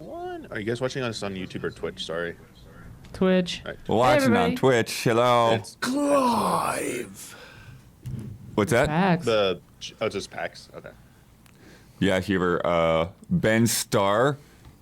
One. Are you guys watching us on YouTube or Twitch? Sorry. Twitch. Right. We're watching on Twitch. Hello. It's Live. What's that? PAX. It's just PAX. Okay. Yeah, Huber. Ben Starr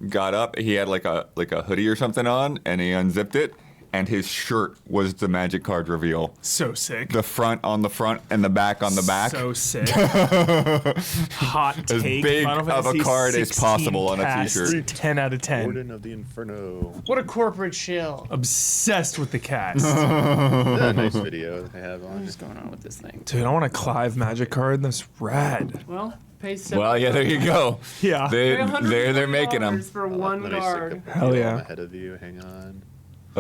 got up. He had like a hoodie or something on, and he unzipped it, and his shirt was the magic card reveal. So sick. The front on the front and the back on the back. So sick. Hot take. As big Final of a Fantasy XVI card as possible on a cast, t-shirt. 10 out of 10. Warden of the Inferno. What a corporate shill. Obsessed with the cast. A nice video they have on. What is going on with this thing? Dude, I want a Clive magic card. That's rad. Well, pay $7. Well, yeah, there you go. Yeah. They're making them. For one Let me card. stick a Hell video yeah. ahead of you. Hang on.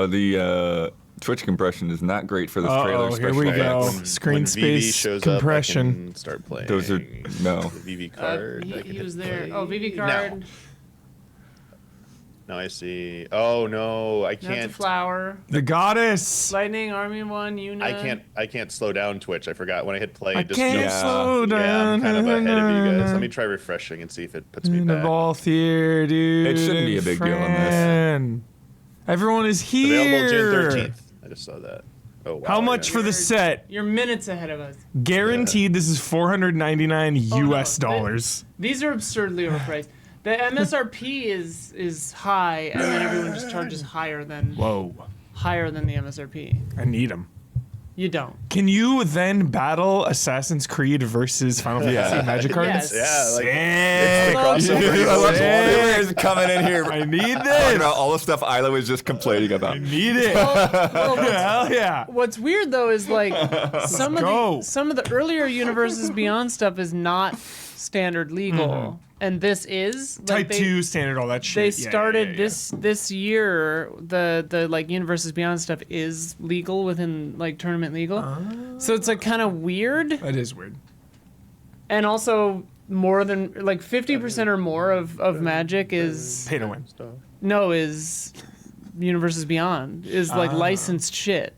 The Twitch compression is not great for this trailer. Uh-oh, here we especially. go. When Screen when VV space shows compression. Up, I can start playing. Those are no. The VV card. I can He hit was there. play. Oh, VV card. Now I see. Oh no, I Not the can't. flower. The goddess. Lightning, Army 1, Una. I can't slow down Twitch. I forgot when I hit play. I It just can't jumps. slow down. Yeah, I'm kind of ahead of you guys. Let me try refreshing and see if it puts me In the back. ball theater, dude. It shouldn't be a big deal on this. Fran. Everyone is here. Available June 13th. I just saw that. Oh wow. How much for the set? You're minutes ahead of us. Guaranteed. This is $499 US no. dollars. These are absurdly overpriced. The MSRP is high, and then everyone just charges higher than Whoa. the MSRP. I need them. You don't. Can you then battle Assassin's Creed versus Final Fantasy Magic cards? Yes. Yeah, like Sick. it's the crossover. I love Sick. Warriors coming in here. I need Talking this. about all the stuff Isla was just complaining about. I need it. Well, Hell yeah. what's weird though is like some go. of the earlier Universes Beyond stuff is not standard legal, and this is like Type 2 standard, all that shit. They Yeah, started yeah, yeah. this year. The like Universes Beyond stuff is legal within like tournament legal, so it's like kind of weird. That is weird. And also more than like 50% or more of Magic is Pay to win. is Universes Beyond is like licensed shit.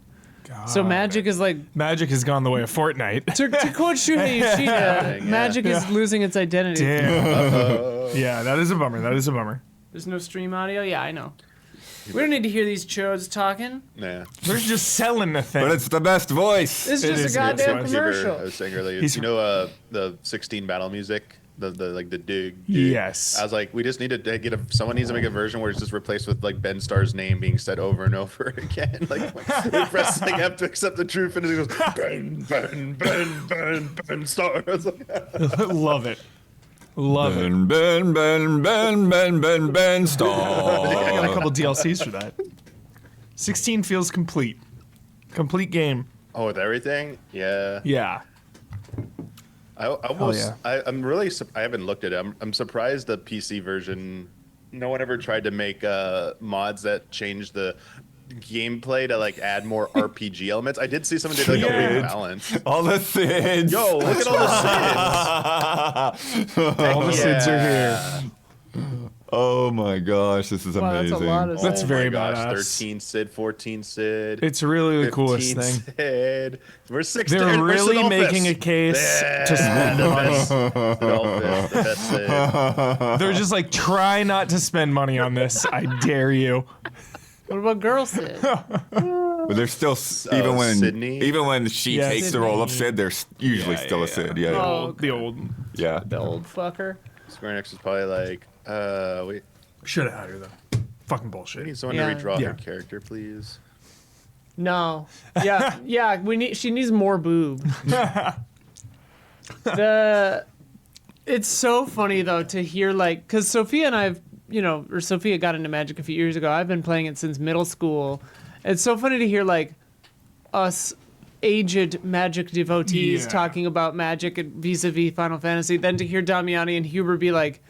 So Magic is like, Magic has gone the way of Fortnite. to quote Shuhei Yoshida, Magic is losing its identity. Damn. Yeah, that is a bummer. That is a bummer. There's no stream audio. Yeah, I know. We don't need to hear these chodes talking. Nah. They're just selling the thing. But it's the best voice. It's It just is a goddamn good. commercial. I was saying earlier, He's- you know the 16 battle music? The dig. Yes. I was like, we just need to get someone needs to make a version where it's just replaced with like Ben Starr's name being said over and over again. Like we press like have to accept the truth and it goes Ben Starr. I was like, Love it. Love it. Ben I Starr. got a couple DLCs for that. 16 feels complete. Complete game. oh, with everything? Yeah. Yeah. I almost yeah. I'm really I haven't looked at it. I'm surprised the PC version no one ever tried to make mods that change the gameplay to like add more RPG elements. I did see someone did like a Yeah. rebalance. All the Sids. Yo, look at all the Sids. All the Sids are here. Oh my gosh, this is Wow, that's a amazing. lot of That's Oh very my gosh, badass. 13 Sid, 14 Sid. It's really the coolest 15 thing. Sid. We're 16. They're we're really Sidolphus. making a case Yeah, to spend the money. best Sidolphus, the best Sid. They're just like, try not to spend money on this. I dare you. What about Girl Sid? But they're still Sydney? even when she Yeah, takes the role of Sydney. Sid, there's usually Yeah, still yeah, a Sid. yeah. Yeah, Oh, The old. yeah. The old fucker. Square Enix is probably like, wait, Should have had her though. Fucking we bullshit. need someone Yeah. to redraw Yeah. her character, please. No. Yeah. She needs more boob. It's so funny though to hear like, cause Sophia and I've, Sophia got into Magic a few years ago. I've been playing it since middle school. It's so funny to hear like us aged Magic devotees Yeah. talking about Magic and vis-a-vis Final Fantasy. Then to hear Damiani and Huber be like,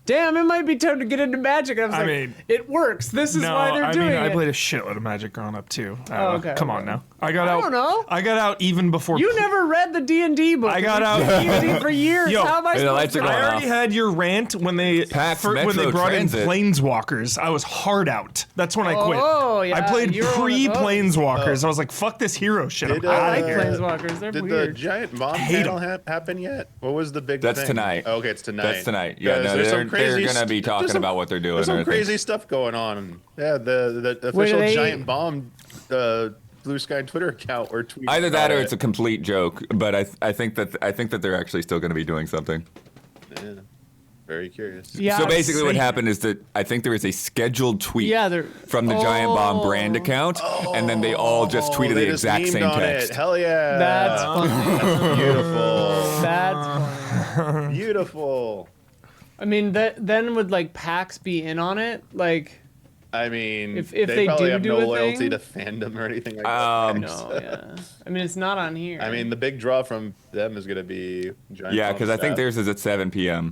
damn, it might be time to get into Magic. I was like, mean, it works. This is No, why they're doing I it. played a shitload of Magic growing up too. okay, Come on okay. now. I got I out. don't know. I got out even before. You never read the D&D book. I got out. D&D for years. Yo, How am I the lights supposed are to going I already off. had your rant when they PAX when they Metro brought Transit. in Planeswalkers. I was hard out. That's when I quit. Oh, yeah, I played you were one of those. pre-Planeswalkers. I was like, fuck this hero shit. I'm Did, out I of like here. Planeswalkers. They're Did weird. the giant bomb hate panel happen yet? What was the big That's thing? tonight. Oh, okay, it's tonight. That's tonight. Yeah, no, There's some they're crazy gonna be talking about what they're doing. There's some I think. crazy stuff going on. Yeah, the Wait, official they- giant bomb Blue Sky Twitter account or tweet. Either that about or it's a complete joke. But I think that they're actually still going to be doing something. Yeah, very curious. Yeah, So basically, what same. happened is that I think there is a scheduled tweet Yeah, they're from the Giant Bomb brand account, and then they all just tweeted They the just exact memed same on text. It. Hell yeah. That's funny. beautiful. That's funny. Beautiful. I mean, then would like PAX be in on it? Like, I mean, If they they probably do have do no a loyalty thing? to fandom or anything like that. no, yeah. I mean, it's not on here. I mean, the big draw from them is going to be Giant Yeah, Bomb because I think stuff. theirs is at 7 p.m.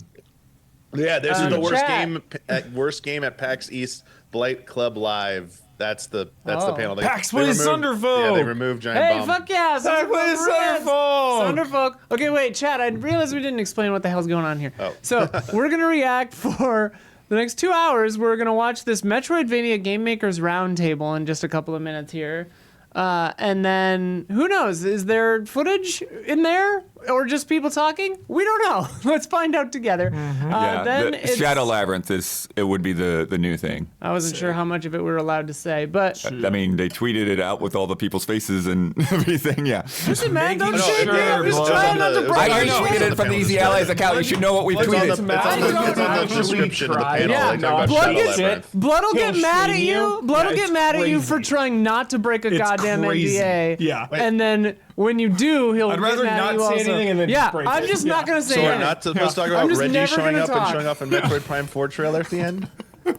Yeah, this is the Chat. worst game at PAX East Blight Club Live. That's the panel. PAX plays Thunderfold. Yeah, they removed Giant Hey, Bomb. fuck yeah! PAX plays Thunderfold. Thunderfolk. Okay, wait, Chad. I realized we didn't explain what the hell's going on here. Oh. So we're gonna react for the next 2 hours. We're gonna watch this Metroidvania Game Makers Roundtable in just a couple of minutes here. And then who knows? Is there footage in there or just people talking? We don't know. Let's find out together. Yeah, Then the it's, Shadow Labyrinth would be the new thing. I wasn't sure how much of it we were allowed to say, but I mean, they tweeted it out with all the people's faces and everything. Yeah. listen, man, don't Making shake sure, me. I'm just bro. trying not to It's break on I the- your it's retweeted on it the from the panel Easy description. Allies account. You should know what we It's on the, tweeted. it's on the, I don't it's on the description of the try. panel. Yeah, They no, talk about Blood Shadow gets Labyrinth. Blood will He'll get mad at stream you. you. Blood will Yeah, get it's mad at you for crazy. trying not to break a It's goddamn crazy. NDA. Yeah. And then when you do, he'll I'd get rather mad not at you say also. anything and then yeah, just break I'm it. just not Yeah. gonna say So we're anything. not supposed to talk I'm about just Reggie never showing gonna up talk. and showing off in Metroid Prime 4 trailer at the end?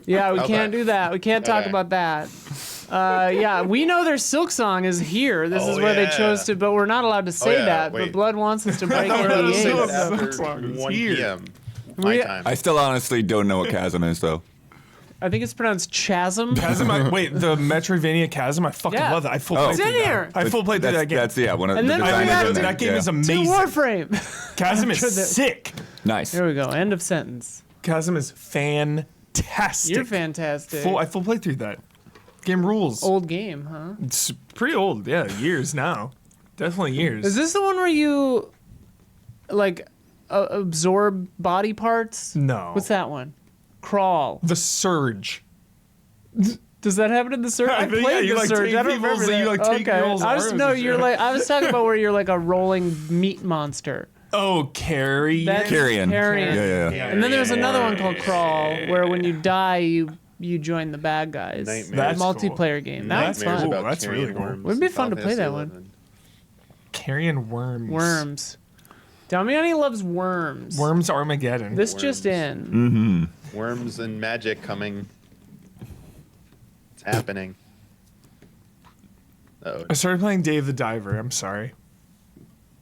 Yeah, we Okay. can't do that. We can't talk Okay. about that. Yeah, we know their Silk Song is here. This Oh, is where they yeah. chose to, but we're not allowed to say yeah, that. wait. But Blood wants us to break We're allowed to say NDAs. that Silk after Song is 1 here. p.m. My We- time. I still honestly don't know what Chasm is, though. I think it's pronounced Chasm. Chasm, wait, the Metroidvania Chasm, I fucking Yeah. love that. I full Oh. played It's in through here. that. I full played through that game. That's one of And the then we designers have in to- there. that game Yeah. is To amazing. Warframe. Chasm is After this. sick. Nice. Here we go. End of sentence. Chasm is fantastic. You're fantastic. I full played through that. Game rules. Old game, huh? It's pretty old, yeah, years now. Definitely years. Is this the one where you like absorb body parts? No. What's that one? Crawl. The Surge. Does that happen in the Surge? I I think, played yeah, you, the like, Surge. take I don't people's- remember you, that. like, take okay. people's I was arms no, and you're shit. like I was talking about where you're like a rolling meat monster. Oh, Carrie. That's Carrion. Carrion. Yeah. And then there's another one called Crawl, where when you die, you join the bad guys. Nightmares. That's Multiplayer game. That's Nightmares fun. about That's carrion really cool. worms. Wouldn't it be fun to play that Fantasy one? 11. Carrion Worms. Worms. Damiani loves worms. Worms Armageddon. This just Worms. in. Worms and magic coming. It's happening. Oh, I started playing Dave the Diver. I'm sorry.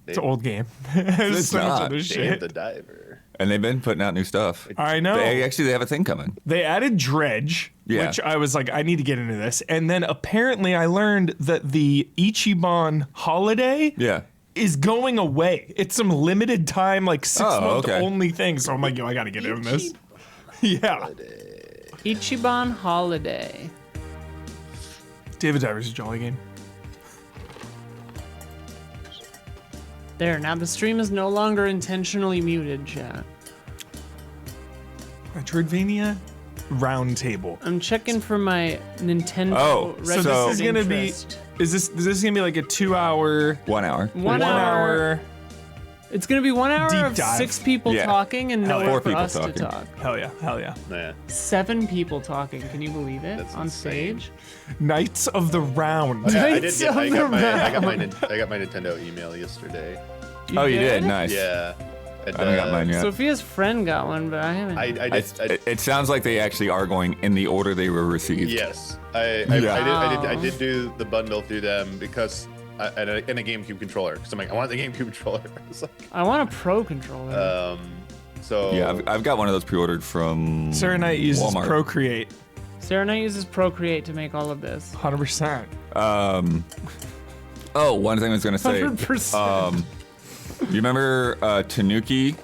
It's an old game. There's It's so much not. other Dave shit. the Diver. And they've been putting out new stuff. I know. They have a thing coming. They added Dredge, Yeah. which I was like, I need to get into this. And then apparently I learned that the Ichiban holiday Yeah. is going away. It's some limited time, like 6-month okay. only thing. So I'm like, yo, I gotta get in this. Yeah. Ichiban Holiday. David Diver's a jolly game. There, now the stream is no longer intentionally muted, chat. Metroidvania Roundtable. I'm checking for my Nintendo Oh, so registered this is gonna be- interest. Is this gonna be like a 2-hour? 1 hour. One hour. It's gonna be 1 hour Deep of dive. 6 people Yeah. talking and Hell nowhere yeah. 4 for people us talking. to talk. Hell yeah, hell yeah. Yeah. 7 people talking. Can you believe it? That's On insane. stage? Knights of the Round. Oh, yeah, I did Knights get. of I the got my Round. Nintendo email yesterday. Oh, you did? Nice. Yeah. I haven't got mine yet. Sophia's friend got one, but I haven't. It sounds like they actually are going in the order they were received. Yes, Yeah. I did do the bundle through them because and a GameCube controller. Because I'm like, I want the GameCube controller. It's like, I want a pro controller. so Yeah, I've got one of those pre-ordered from Sarah Knight uses Walmart. Procreate. Sarah Knight uses Procreate to make all of this. 100%. Oh, one thing I was gonna say. 100%. You remember Tanuki?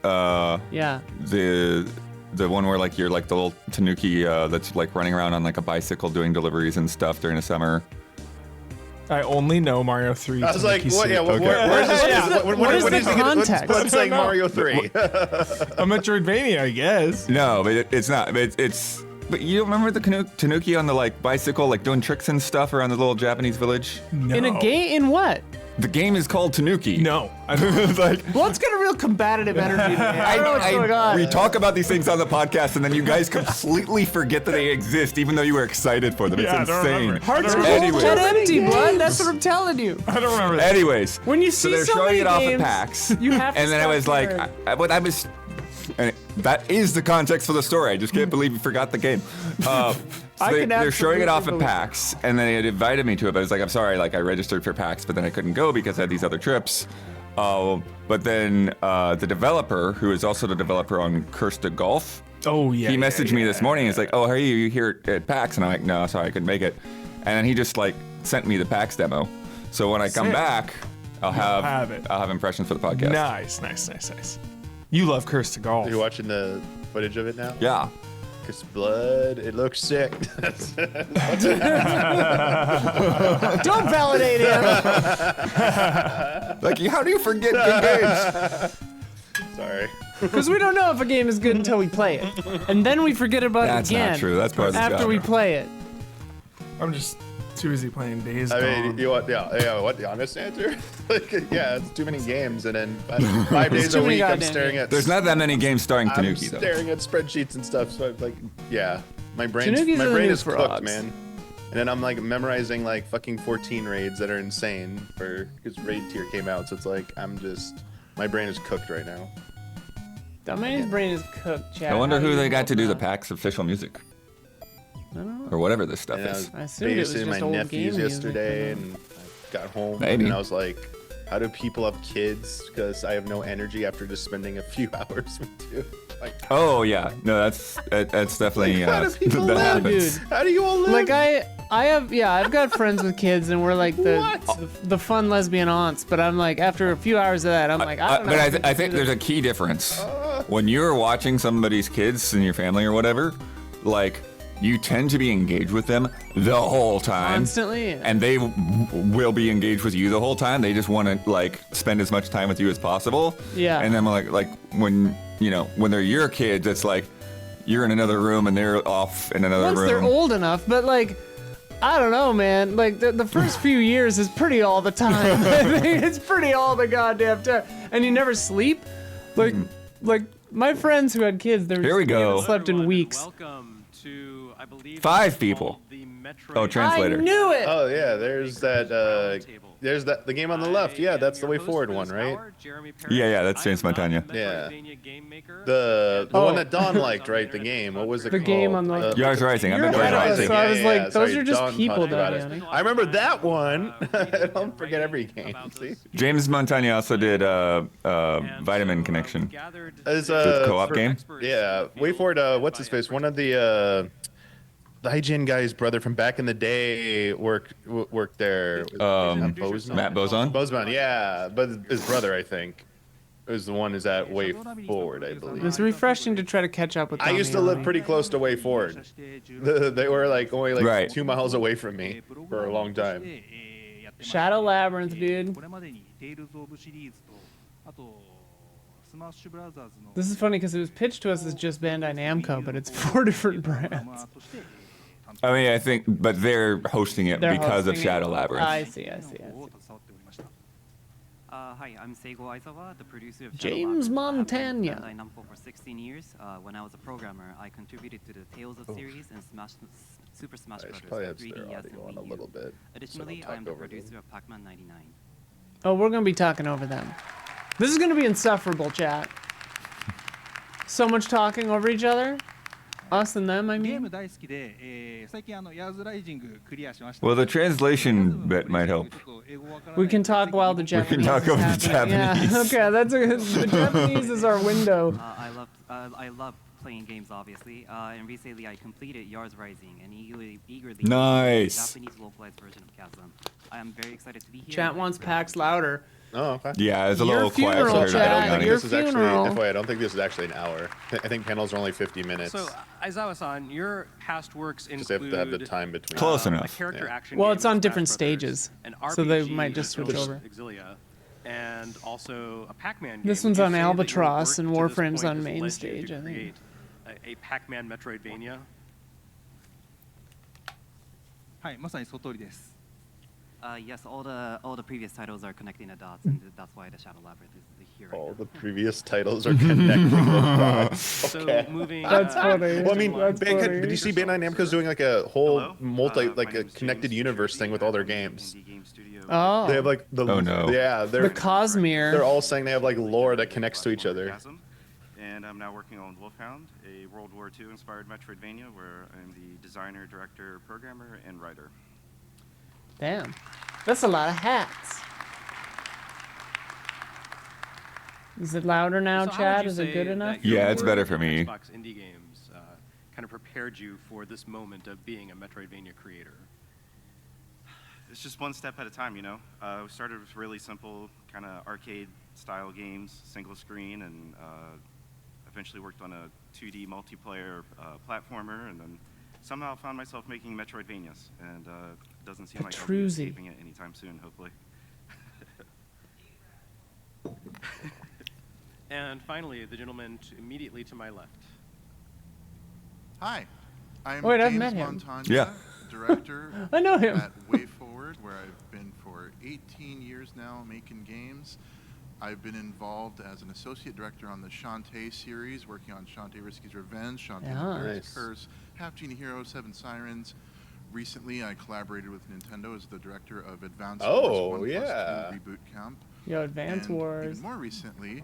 Yeah. The The one where like you're like the little tanuki that's like running around on like a bicycle doing deliveries and stuff during the summer. I only know Mario 3. I was like, Tanuki what? Suit. Yeah, Okay. where's this? Yeah. What is the context? What's like Mario 3? A Metroidvania, I guess. No, but it's not. But it's. But you don't remember the tanuki on the like bicycle, like doing tricks and stuff around the little Japanese village? No. In a game? In what? The game is called Tanuki. No. I don't like. Blood's got a real combative energy today. I don't know what's going on. We talk about these things on the podcast, and then you guys completely forget that they exist, even though you were excited for them. It's Yeah, I don't insane. remember. Hearts are Anyway. dead empty, Blood. That's what I'm telling you. I don't remember that. Anyways, When you so see they're so showing many it off at games, PAX, you have to and then I stop was like, caring. what I was. And that is the context for the story. I just can't believe you forgot the game. So I can they're showing it off at absolutely PAX, and then they had invited me to it, but I was like, I'm sorry, like I registered for PAX, but then I couldn't go because I had these other trips. But then the developer, who is also the developer on Curse to Golf, Oh, yeah. he messaged me this morning. He's like, "Oh, how are you? You here at PAX?" And I'm like, "No, sorry, I couldn't make it." And then he just like sent me the PAX demo. So when I come Sick. back, I'll have it. I'll have impressions for the podcast. Nice. You love Curse to Golf. Are you watching the footage of it now? Yeah. Cause blood, it looks sick. Don't validate him. Like, how do you forget good games? Sorry. Because we don't know if a game is good until we play it. And then we forget about That's it again. not true. That's part of the After job. we play it. I'm just too busy playing Days I Gone. mean, you want, yeah, what the honest answer? Like, yeah, it's too many games, and then 5 days too a many week I'm goddamn staring at. There's not that many games starring I'm Tanuki, though. staring at spreadsheets and stuff. So I'm like, yeah, my brain Tanukis are the new is cooked, frogs. man. And then I'm like memorizing like fucking 14 raids that are insane for because raid tier came out. So it's like my brain is cooked right now. Dumbass brain is cooked, Chad. I wonder How do who you they got know to do the that? PAX official music. I don't know. Or whatever this stuff And I is. was I assumed it was babysitting my just old nephews game yesterday, music. and I got home Maybe. and I was like, how do people have kids? Because I have no energy after just spending a few hours with you. Like, Oh, yeah. No, that's definitely, how do people that live, happens. dude? How do you all live? Like I've got friends with kids and we're like the fun lesbian aunts, but I'm like after a few hours of that I'm like I don't know. But if I can think do there's this. a key difference. When you're watching somebody's kids in your family or whatever, like, you tend to be engaged with them the whole time. Constantly. And they will be engaged with you the whole time. They just want to, like, spend as much time with you as possible. Yeah. And then, like when, when they're your kids, it's like, you're in another room and they're off in another Once room. they're old enough, but like I don't know, man. Like the first few years is pretty all the time. I think it's pretty all the goddamn time, and you never sleep. Like my friends who had kids, Here we go. slept in weeks. Welcome to, I believe, 5 people. the Metroid Oh, translator. I knew it. oh yeah, there's that. There's that the game on the left. Yeah, that's the way forward one, right? Yeah, that's James Montagna. Yeah. The Oh. one that Don liked, right? The game. What was it The called? game on the- Yars Rising. I've You're been playing right, Rising. so I was like, those are just Don people, talked about Daddy, it. honey. I remember that one. I don't forget every game. See? James Montagna also did Vitamin Connection. It's The co-op game? Yeah, wait for it. What's his face? One of the IGN guy's brother from back in the day worked there. Bozeman? Matt Bozon? Bozeman, yeah, but his brother, I think, is the one who's at Way Forward, I believe. It's refreshing to try to catch up with. I used to live Damiani. pretty close to Way Forward. They were like only like Right. 2 miles away from me for a long time. Shadow Labyrinth, dude. This is funny because it was pitched to us as just Bandai Namco, but it's 4 different brands. I mean, I think, but they're hosting it They're because of hosting Shadow it. Labyrinth. I see. Hi, I'm Seigo Aizawa, the producer of James Shadow Labyrinth. Montagna. I've been at Bandai Namco for 16 years. When I was a programmer, I contributed to the Tales of series and Super Smash I Bros. should probably have 3DS their and audio on a Wii U. little bit. Additionally, so I am the over them. producer of Pac-Man 99. Oh, we're gonna be talking over them. This is gonna be insufferable, chat. So much talking over each other. Us and them, I ゲー mean. ム大好きで、最近Yars Rising クリアしました。 Well, the translation bit might help. We can talk while the Japanese. talk is over the happening. Japanese. Yeah. Okay, the Japanese is our window. I love playing games, obviously, and recently I completed Yars Rising and eagerly Nice. the Japanese localized version of Chasm. I am very excited to be here. Chat wants PAX louder. Oh, okay. Yeah, it's a Your little quiet funeral, compared to I don't Chad, think Johnny. your this is actually. funeral. FYI, I don't think this is actually an hour. I think panels are only 50 minutes. So, Aizawa-san, your past works Just have include to have the time between. Close a enough. character Yeah. action Well, game it's in on Smash different Brothers, stages, an so they RPG might just in switch Village over. Exilia, and also a Pac-Man game. This Would one's you on say that your Albatross, work and to this Warframe's point on has main led you stage, to I think. create a Pac-Man Metroidvania? はい、まさにその通りです。 Yes, all the previous titles are connecting the dots, and that's why the Shadow Labyrinth is here right All now. the previous titles are connecting the dots. So Okay. moving. That's funny. Well, I mean, That's funny. did you see Bandai Namco's doing like a whole Hello? multi, My like a name is connected James universe Jersey, thing with and all their I'm from games? Indie Game Studio. Oh. They have like the. Oh, no. Yeah, The they're Cosmere. all saying they have like lore that connects to each other. Chasm, and I'm now working on Wolfhound, a World War II inspired Metroidvania where I'm the designer, director, programmer, and writer. Damn. That's a lot of hats. Is it louder now, So how would Chad? you Is it say good that enough? your Yeah, it's work better for on me. Xbox indie games kind of prepared you for this moment of being a Metroidvania creator. It's just one step at a time, you know. We started with really simple, kind of arcade-style games, single screen, and eventually worked on a 2D multiplayer platformer, and then somehow found myself making Metroidvanias, and it doesn't seem like I'll be Petruzzi. escaping it anytime soon, hopefully. And finally, the gentleman immediately to my left. Hi, I'm Wait, I've James met him. Montagna, Yeah. director I know him. at WayForward, where I've been for 18 years now making games. I've been involved as an associate director on the Shantae series, working on Shantae Risky's Revenge, Shantae Yeah. the Nice. Curse, Half Genie Hero, Seven Sirens. Recently, I collaborated with Nintendo as the director of Advance Oh, Wars 1+2 yeah. Reboot Camp. Yo, Advance And Wars. even more recently,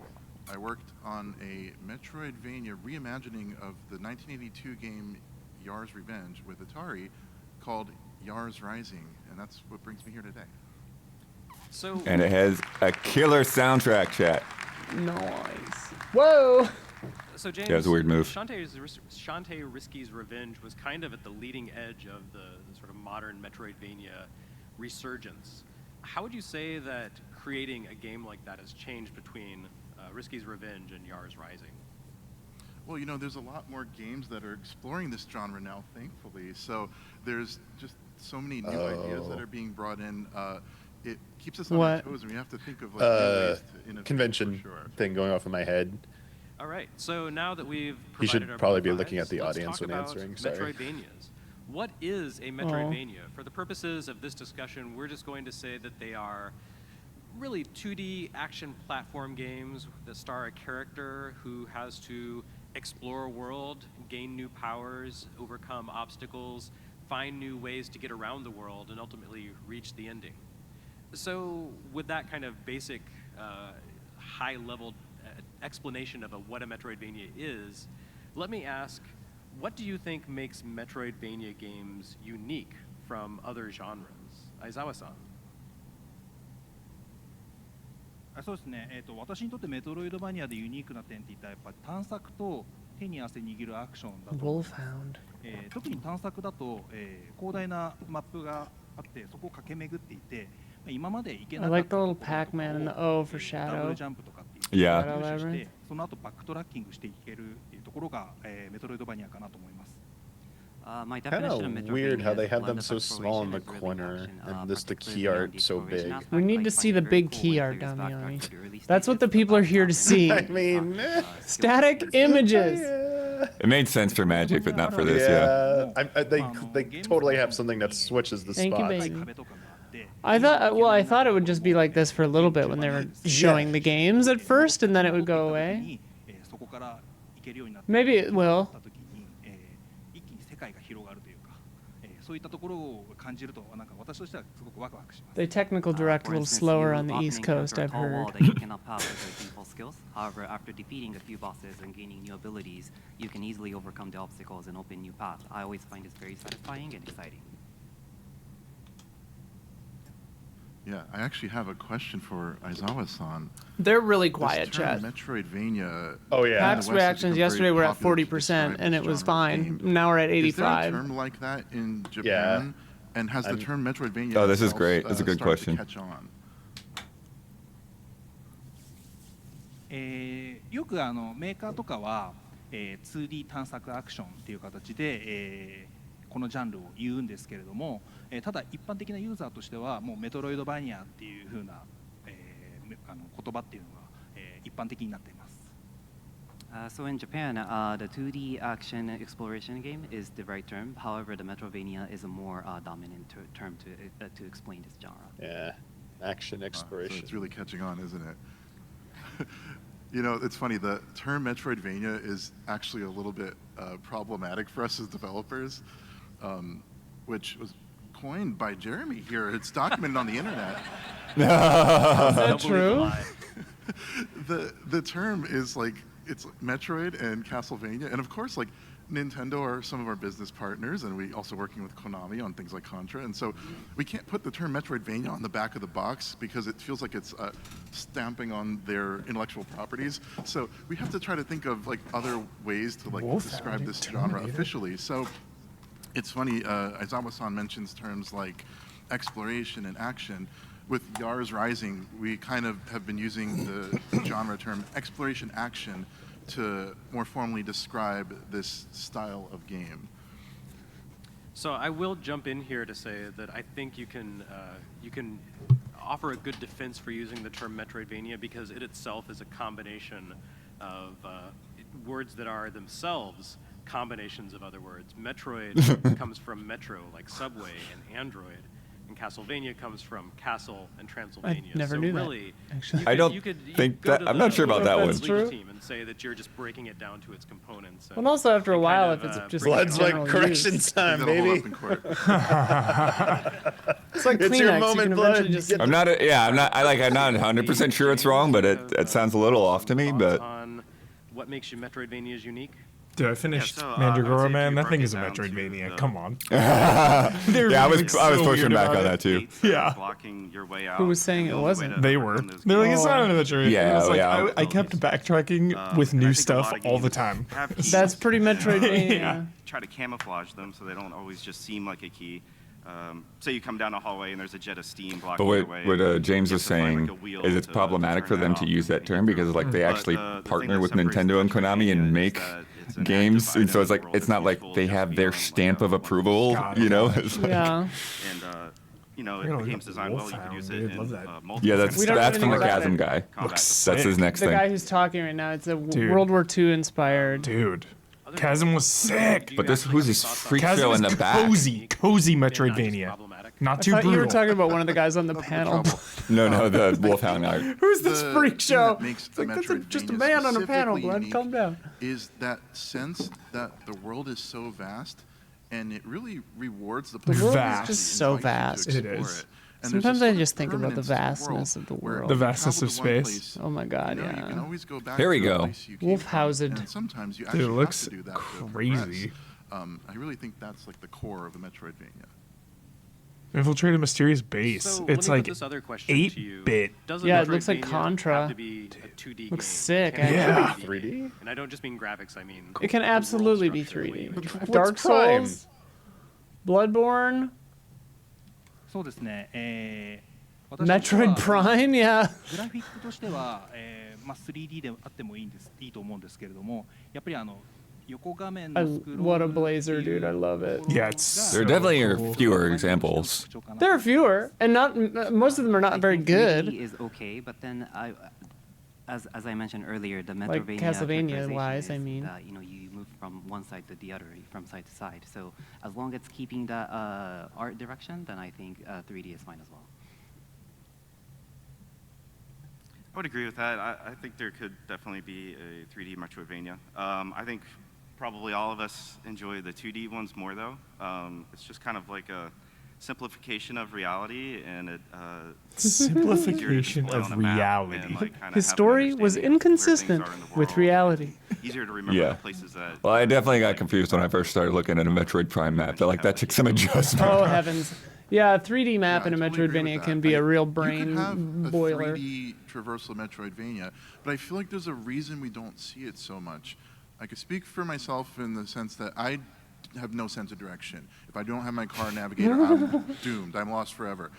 I worked on a Metroidvania reimagining of the 1982 game Yars Revenge with Atari called Yars Rising, and that's what brings me here today. So, And it has a killer soundtrack, chat. Nice. Whoa! so James, Yeah, it was a weird move. Shantae Risky's Revenge was kind of at the leading edge of the sort of modern Metroidvania resurgence. How would you say that creating a game like that has changed between Risky's Revenge and Yars Rising? Well, you know, there's a lot more games that are exploring this genre now, thankfully. So there's just so many new ideas that are being brought in. It keeps us on our What? toes, and we have to think of like new ways to innovate. Convention for sure. thing going off in my head. All right. So now that we've He should provided our probably be bonfires, looking at the let's audience talk when about answering, sorry. Metroidvanias. What is a Metroidvania? For the purposes of this discussion, we're just going to say that they are really 2D action platform games that star a character who has to explore a world, gain new powers, overcome obstacles, find new ways to get around the world, and ultimately reach the ending. So, with that kind of basic, high-level explanation of what a Metroidvania is, let me ask, what do you think makes Metroidvania games unique from other genres? Aizawa-san. そうですね、私にとってメトロイドバニアでユニークな点って言ったらやっぱり探索と手に汗握るアクションだと思います。 Wolfhound. 特に探索だと、広大なマップがあってそこを駆け巡っていて今まで行けな I かっ like た the と little ころとか Pac-Man and the を O for ダブ Shadow. ルジャンプとかっていう Yeah. 入手し Shadow て Labyrinth. その後バックトラッキングしていけるっていうところが、メトロイドバニアかなと思います。 My Kind definition of of Metroidvania weird how is they a have blend them of so small in the exploration and corner, rhythm action, and this the particularly key on art the so exploration big. aspect. We need I to find see it the very big cool key when art, players backtrack Damiani. to the early That's what stages the of people are Pac-Man here to see. I mean, skill Static players. images. It made sense for Magic, but not for this, yeah. they totally have something that switches the Thank you, spots. baby. 壁とかがあって I thought, well, I thought it would just be like this for a little bit when they were showing the games at first, and then it would go away. そこから行けるようになって Maybe it will. た時に、一気に世界が広がるというか、そういったところを感じるとなんか私としてはすごくワクワクします。 They technical direct a For little instance, slower you on the often East Coast, encounter a I've tall wall heard. that you cannot pass with your default skills. However, after defeating a few bosses and gaining new abilities, you can easily overcome the obstacles and open new paths. I always find this very satisfying and exciting. Yeah, I actually have a question for Aizawa-san. They're really This quiet, term Chad. Metroidvania. Oh, yeah. in the PAX West has reactions become yesterday very were at popular to 40%, describe and this it was genre of fine. game. Now we're at Is there a 85. term like that in Japan? Yeah. And has the I'm- term Metroidvania Oh, this is itself, great. That's a good started to question. catch on? よくメーカーとかは、2D 探索アクションっていう形で、このジャンルを言うんですけれども、ただ一般的なユーザーとしてはもうメトロイドバニアっていう風な、言葉っていうのが、一般的になっています。So in Japan, the 2D action exploration game is the right term. However, the Metroidvania is a more dominant term to explain this genre. Yeah, action So exploration. it's really catching on, isn't it? You know, it's funny, the term Metroidvania is actually a little bit problematic for us as developers, which was coined by Jeremy here. It's documented on the internet. Is that true? The term is like, it's Metroid and Castlevania, and of course, like Nintendo are some of our business partners, and we also working with Konami on things like Contra, and so we can't put the term Metroidvania on the back of the box because it feels like it's stamping on their intellectual properties. So we have to try to think of like other ways to like Wolfhound, describe this Terminator. genre officially. So it's funny, Aizawa-san mentions terms like exploration and action. With Yars Rising, we kind of have been using the genre term exploration action to more formally describe this style of game. So I will jump in here to say that I think you can offer a good defense for using the term Metroidvania because it itself is a combination of words that are themselves combinations of other words. Metroid comes from metro, like subway, and android. And Castlevania comes from castle and Transylvania. I never so knew that, really, actually. I don't think go that- to I'm the not sure about that one. legal True. team and say that you're just breaking it down to its components. Well, and also after a and while, kind if it's of, just bring it Blood's down. like general correction use. time, That'll hold baby. up in court. It's like It's your Kleenex. moment, you can Blood. eventually just Get I'm not. I'm not. I'm not 100% sure it's wrong, but it sounds a little off to me. Thoughts But on what makes you Metroidvanias unique? Dude, I finished so, I would Mandragora, say if man. you That broke thing it is a down to Metroidvania. the- Come on. yeah, I was so pushing weird back about on it. that too. Gates that are Yeah. blocking your way out. Who was saying and it the only way wasn't? to They were. overcome those They're like, gates it's not a Metroidvania. Yeah, It's like, yeah. I kept backtracking with and I new think a lot stuff of all the games time. have keys. That's pretty Metroidvania. Yeah. Try to camouflage them so they don't always just seem like a key. Say you come down a hallway and there's a jet of steam But blocking your way. what James you was have to find, saying like, a wheel is it's to problematic for turn them that to off use that and term get because through. like they But actually the thing partner that with separates Nintendo and Metroidvania Konami and is make that it's an games, active and so it's item like world it's not that's like useful they just have their beyond, stamp like, of a approval. God, You know, yeah. It's like- Yeah. And you know, We're gonna if the look game's up designed well, you could Wolfhound, use dude. it Love in that. yeah, We don't know that's from anything the about Chasm it. guy. Looks That's his sick. next The thing. guy who's talking right now, it's a Dude. World War II inspired. Dude. Chasm was sick. But this who's this freak Chasm show is in the back? cozy Not just Metroidvania. problematic. Not I too thought brutal. you were talking about one of the guys on the panel. Trouble. No, the Wolfhound art. Who's this The freak thing show? that makes It's like, a that's just a Metroidvania man on a panel, specifically Glenn. unique Calm down. is that sense that the world is so vast, and it really rewards the The player. world is Vast. just so Invites you to vast. It explore is. And there's Sometimes a I sort of just think about the permanence to vastness of the where world. The you vastness travel of to one space. place, Oh my God, you know, yeah. You can always go back Here we to the go. place you came from, Wolfhound. and sometimes you Dude, actually it looks have to do that to crazy. progress. I really think that's like the core of the Metroidvania. Infiltrate a mysterious base. So It's let me like put this other question to you. 8-bit. Does a Yeah, it looks like Metroidvania Contra. have to be a 2D Looks game? sick, Can it actually. be a 3D? And I don't just mean graphics. I mean It can the world absolutely be structure, the way you 3D. interact. Dark What's Prime? Souls, Bloodborne, そうですね、Metroid Prime, yeah. グラフィックとしては、3D であってもいいと思うんですけれども、やっぱり横画面のスクロール What a blazer, dude. I love it. Yeah, it's There so definitely are cool. fewer examples. There are fewer, and not most of them are I not very think 3D good. is okay, but then as I mentioned earlier, the Like Metroidvania Castlevania-wise, characterization I is, mean. you know, you move from one side to the other, from side to side. So as long as it's keeping the art direction, then I think 3D is fine as well. I would agree with that. I think there could definitely be a 3D Metroidvania. I think probably all of us enjoy the 2D ones more, though. It's just kind of like a simplification of reality, and it Simplification easier to display of on a map reality. and, like, kinda His have an story was understanding of where things inconsistent are in the with world. reality. Easier to remember Yeah. the places that. Well, I definitely got confused when I first started looking at a Metroid Prime map. That took some adjustment. Oh heavens. Yeah, a 3D map Yeah, in a I totally agree with Metroidvania that. can be a real You brain could have a boiler. 3D traversal Metroidvania, but I feel like there's a reason we don't see it so much. I could speak for myself in the sense that I have no sense of direction. If I don't have my car navigator, I'm doomed. I'm lost forever.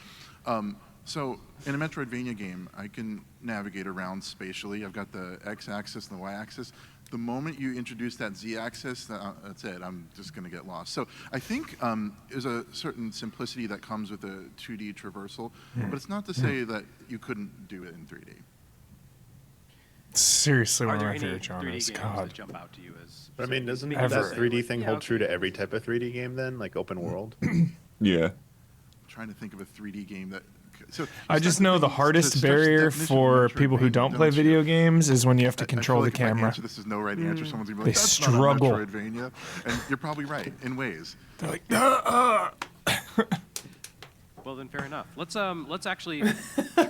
So in a Metroidvania game, I can navigate around spatially. I've got the x-axis and the y-axis. The moment you introduce that z-axis, that's it. I'm just going to get lost. So I think there's a certain simplicity that comes with a 2D traversal, but it's not to say that you couldn't do it in 3D. Seriously, Are one of there my any favorite 3D genres. games God. that jump out to you as? But I mean, doesn't that Ever. 3D thing Yeah, hold okay. true to every type of 3D game then, like open world? Yeah. I'm trying to think of a 3D game that. So I just know the hardest barrier for people who don't play video games is when you have to control the camera. This is no right answer. Someone's gonna be They like, "That's struggle." not a Metroidvania," and you're probably right in ways. They're like, Well, then fair enough. Let's actually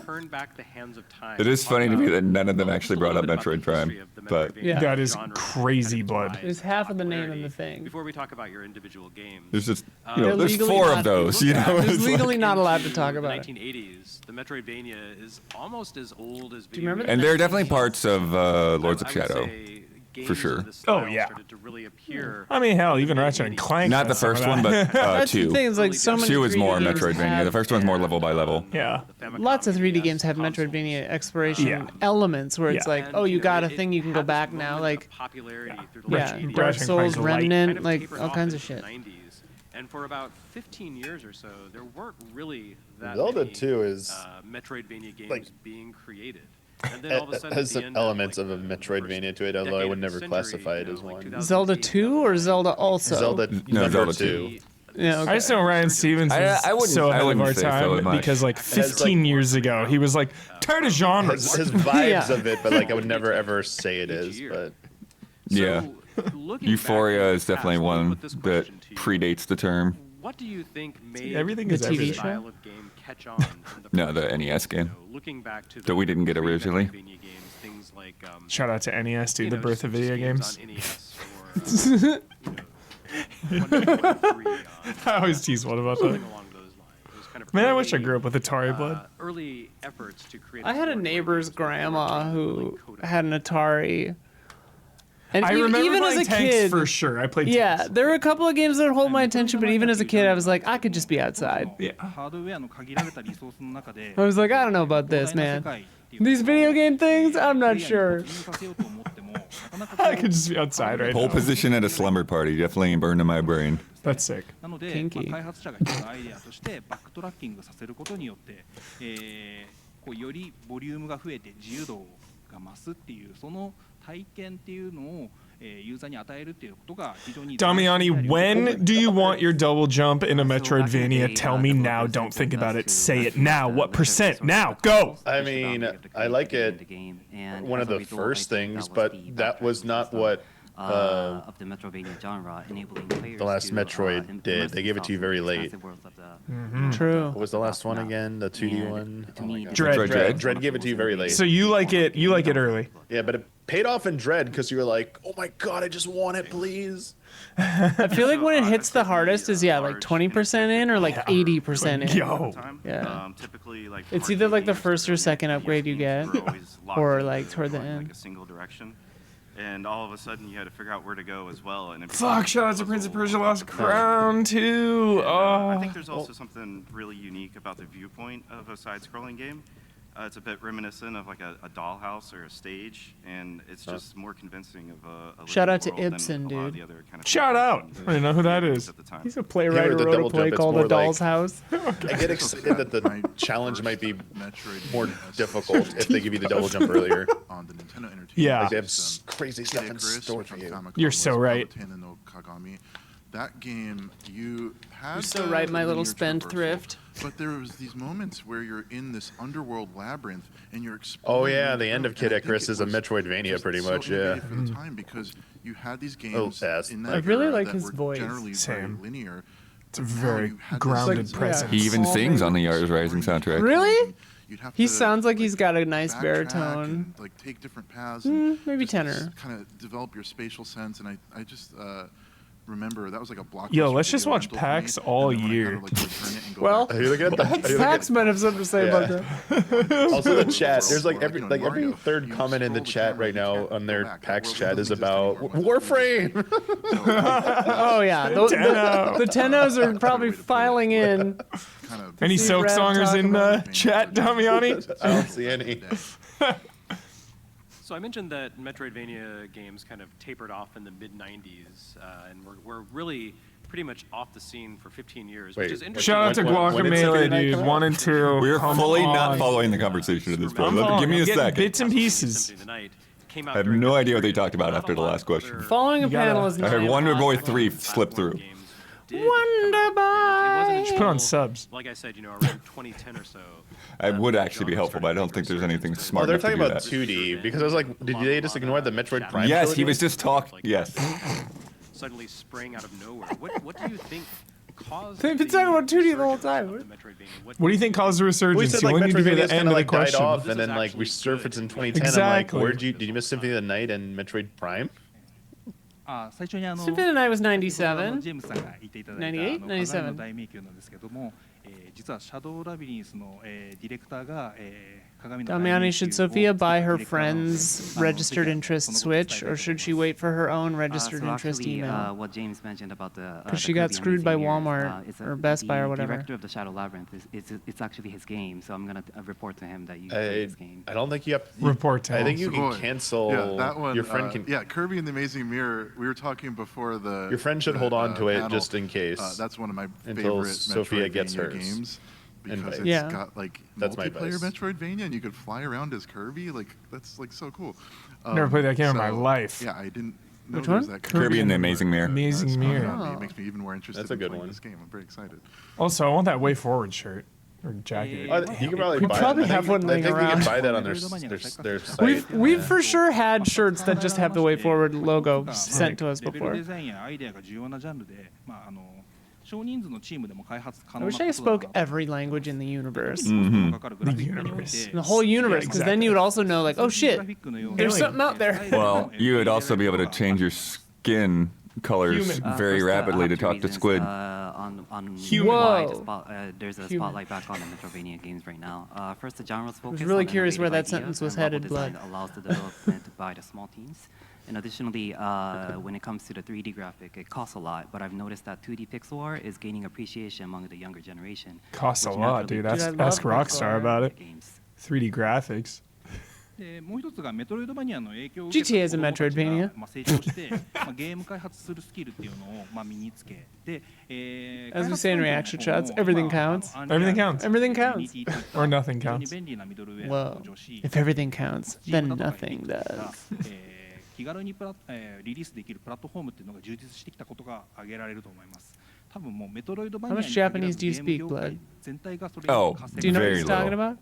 turn back the hands of time. It is and talk funny to me about- that none of them actually just a brought up little bit Metroid about the Prime, history of the but Metroidvania Yeah. That is genre and crazy kind of blood. rise There's to half of the name in popularity. the thing. Before we talk about your individual games, there's just They're there's legally 4 not- of those. You know, There's It's legally like- not allowed to talk the about it. 1980s, the Metroidvania is almost as old as. Do you remember video the and there are definitely 1980s? parts of Lords of I would Shadow. say games for sure. of this Oh, style yeah. started to really appear. I mean, hell, even Ratchet and Clank. Not the has some of first one, that. but That's the 2. thing. Is like so many. 2 is 3D more games Metroidvania. have- The first one's more level by level. Yeah. Lots of 3D games have Metroidvania exploration Yeah. elements where it's Yeah. like, oh, you got a thing you can go back now, like popularity through the yeah, Ratchet and Dark Clank Souls, Light. Remnant, kind of like tapered all off kinds in of shit. the 90s. And for about 15 years or so, there weren't really that Zelda many 2 is, Metroidvania games like, being created. And then all of a It sudden, has at the some end elements of, of a like, the Metroidvania first to it, although I decade would of the never century, classify you it know, as like one. 2008, Zelda 2 or Zelda also? Zelda No, number Zelda 2. Yeah, okay. I just know Ryan Stevens was I wouldn't- so I ahead of wouldn't our say so time much. because like has, like- 15 years ago he was like tired of genres. His vibes Yeah. of it, but like I would never ever say it is. But Yeah. looking Euphoria back is definitely at the past, let me one put this that question to you. predates the term. What do you think made everything is this everything. style of game catch on? in the No, first the place? NES game. You know, looking back to That we didn't get originally. pre-Metroidvania games, things like Shout out to NES, dude, you the know, birth of just video games games. on NES or, you know, 1.3, I always tease one about that. something along those lines. It was kind of Man, I wish I early, grew up with Atari blood. Early efforts to create. I had a story neighbor's games before grandma it who really codified. had an Atari. And I e- remember even playing as a tanks kid, for sure. I played yeah, tanks. there were a couple of games that hold my attention, but even as a kid, I was like, I could just be outside. Yeah.ハードウェアの限られたリソースの中で I was like, I don't know about this, 広大な世 man. 界っていう These video game things, I'm not プレイヤーに sure. 突入させようと思ってもなかなかこう I could just be outside right Pole now. position at a slumber party definitely burned in my brain. That's sick. なので、 Kinky. 開発者が一つのアイデアとしてバックトラッキングさせることによって、こうよりボリュームが増えて自由度が増すっていうその体験っていうのを、ユーザーに与えるっていうことが非常に Damiani, when do you want your double jump in a Metroidvania? Tell me now. Don't think about it. Say it now. What percent? Now, go! I mean, I like it. One of the first things, but that was not what of the Metroidvania genre, enabling players the last to, Metroid did. They gave it to you very late. True. What was the last one again? The 2D one? To me, God. Dread. Dread gave it to you very late. So you like it early. Yeah, but it paid off in Dread because you were like, oh my god, I just want it, please. I feel like when it hits the hardest is, yeah, like 20% in or like 80% in. Yo. Yeah. Typically, like It's arcade either like the games, first or second upgrade you get, were always locked or into like toward the going, end. like a single direction, and all of a sudden you had to figure out where to go as well. And it Fuck, became shout out a to Prince of puzzle Persia Lost all the time. Crown too. And, I Oh. think there's also something really unique about the viewpoint of a side-scrolling game. It's a bit reminiscent of like a dollhouse or a stage, and it's just more convincing of a Shout living out to world than Ibsen, a lot of dude. the other kind of Shout out. first-person I didn't know who that games is. at the time. He's a playwright Yeah, who the wrote a double play jump, it's called The more like- Doll's House. I get excited that the My challenge might be Metroidvania more has difficult if they give you the double jump earlier. on the Nintendo Entertainment Yeah. Like they have System. crazy Kid stuff in Icarus, store which for on you. Famicom You're so was right. Kabatena no Kagami. That game, you had You're so the right, my little linear spendthrift. traversal, but there was these moments where you're in this underworld labyrinth and you're Oh exploring. yeah, the end of Kid and I think Icarus it is a was Metroidvania just pretty so much, yeah. innovative for the time because you had these games yes. in that I really era like that his were voice. generally Same. very linear. It's a but now very you had this grounded Like, yeah. presence. He even Small sings on the things. Yars Rising soundtrack. Really? You'd have He to, sounds like he's got a nice backtrack baritone. and, like take different paths. And maybe just tenor. Kind of develop your spatial sense, and I just remember that was like a blockbuster. Yo, let's just video watch rental for me, PAX and all then when I year. kind of, like, return it and go Well, back Are you looking at the? Are you looking at- Pac-Man have something to say about that. Also, the chat. There's like Or, every you know, every Mario, third you comment in the scroll the chat camera, right you now can't on go their back. That PAX world chat doesn't is exist about anymore once it's Warframe. Oh yeah, the Tennos are probably filing in. kind of Any See Silk Brad Songers talk in about chat, Damiani? I don't see any. So I mentioned that Metroidvania games kind of tapered off in the mid '90s, and we're really pretty much off the scene for 15 years, Wait, which is interesting. Shout out to When did Symphony of the Guacamelee, Night dude. come out? 1 and 2. We're Come fully on. not following the conversation at this point. I'm Give following. me a I'm getting second. bits and pieces. Symphony of the Night came out I have during no that idea what they period. talked about Not after a the lot last of question. other Following a You gotta- panel is I not heard Wonder Boy impossible. 3 slip through. games did come out. Wonder It wasn't Just put on until, subs. like I said, around 2010 or so. It would that actually be genre helpful, but I started don't think making there's anything resurgence. smart Oh, they're enough to talking do about that. 2D because I was like, did they just ignore the Metroid Prime? Yes, trilogy? he was just talking. Yes. Suddenly sprang out of nowhere. What do you think caused? They've been the talking about 2D the whole resurgence time. of the Metroidvania? What do you think caused the We resurgence? said You like only need to be Metroidvania at the end kind of of the like died question. off, This and is then like actually resurfaced in good. 2010. Exactly. I'm like, did you miss Symphony of the Night and Metroid Prime? 最初にSymphony of the Night was 97. ジェームスさんが言っていただいた98 火山の 97大迷宮なんですけども、実はシャドウラビリンスの、ディレクターが、鏡の大迷宮 Damiani, should Sophia buy her ディレクターなので friend's registered interest Switch, or should she wait for her own registered So interest actually, email? what James mentioned about the 'Cause the she got Kirby screwed by Amazing Years, Walmart it's or Best Buy or the whatever. director of the Shadow Labyrinth it's actually his game, so I'm gonna report to him that you play this game. I don't think you have. Report to I him. think you can Boy. cancel. Yeah, that one. Your friend can. Yeah, Kirby and the Amazing Mirror. We were talking before the. Your friend should the, hold on to it panel. just in case. That's one of my Until favorite Sophia gets Metroidvania hers. games because Invite. it's Yeah. got like That's my multiplayer advice. Metroidvania, and you could fly around as Kirby. Like that's like so cool. Never played that game in my life. Yeah, I didn't know Which there was one? that Kirby and the Amazing Mirror. Amazing That's Mirror. not me. Oh. It makes me even more interested That's a in good playing one. this game. I'm very excited. Also, I want that Way Forward shirt or jacket. You can probably We buy probably it. I have think, one I laying think you around. can buy that on their site. We've for sure had shirts that just have the Way Forward logo sent to us レベル before. デザインやアイデアが重要なジャンルで、少人数のチームでも開発可 I 能 wish な I ことだ spoke every language in the universe. かかるグラフィックにおいて The whole universe, because then you would also know, like, oh shit, there's something out there. Well, you would also be able to change your skin colors Human. very First, I rapidly have to two talk to reasons, Squid. On Human. why the Whoa. there's a Human. spotlight back on the Metroidvania games right now. First, the genre's focus. really on curious where that innovative sentence was ideas and headed, level design Blood. that allows the development by the small teams. And additionally, when it comes to the 3D graphic, it costs a lot. But I've noticed that 2D pixel art is gaining appreciation among the younger generation. Costs a which lot, naturally dude. boosts Dude, I Ask, ask love Rockstar Pixar. about it. games. 3D graphics. でもう一つがメトロイドバニアの影響を受けた GTA is a 子供たちが Metroidvania. 成長してゲーム開発するスキルっていうのを身につけで、As we say in reaction shots, everything counts. Everything counts. Everything counts. Or nothing 非常に counts. 便利なミドルウェアが Whoa. 登場し If everything counts, then Steam だとか nothing Epic が does. 気軽にリリースできるプラットフォームっていうのが充実してきたことが挙げられると思います。多分もうメトロイドバニア How に much 限らず Japanese do you ゲーム speak, 業界 Blood? 全体がそれ Oh, に活性 Do you know what Very he's talking little. about?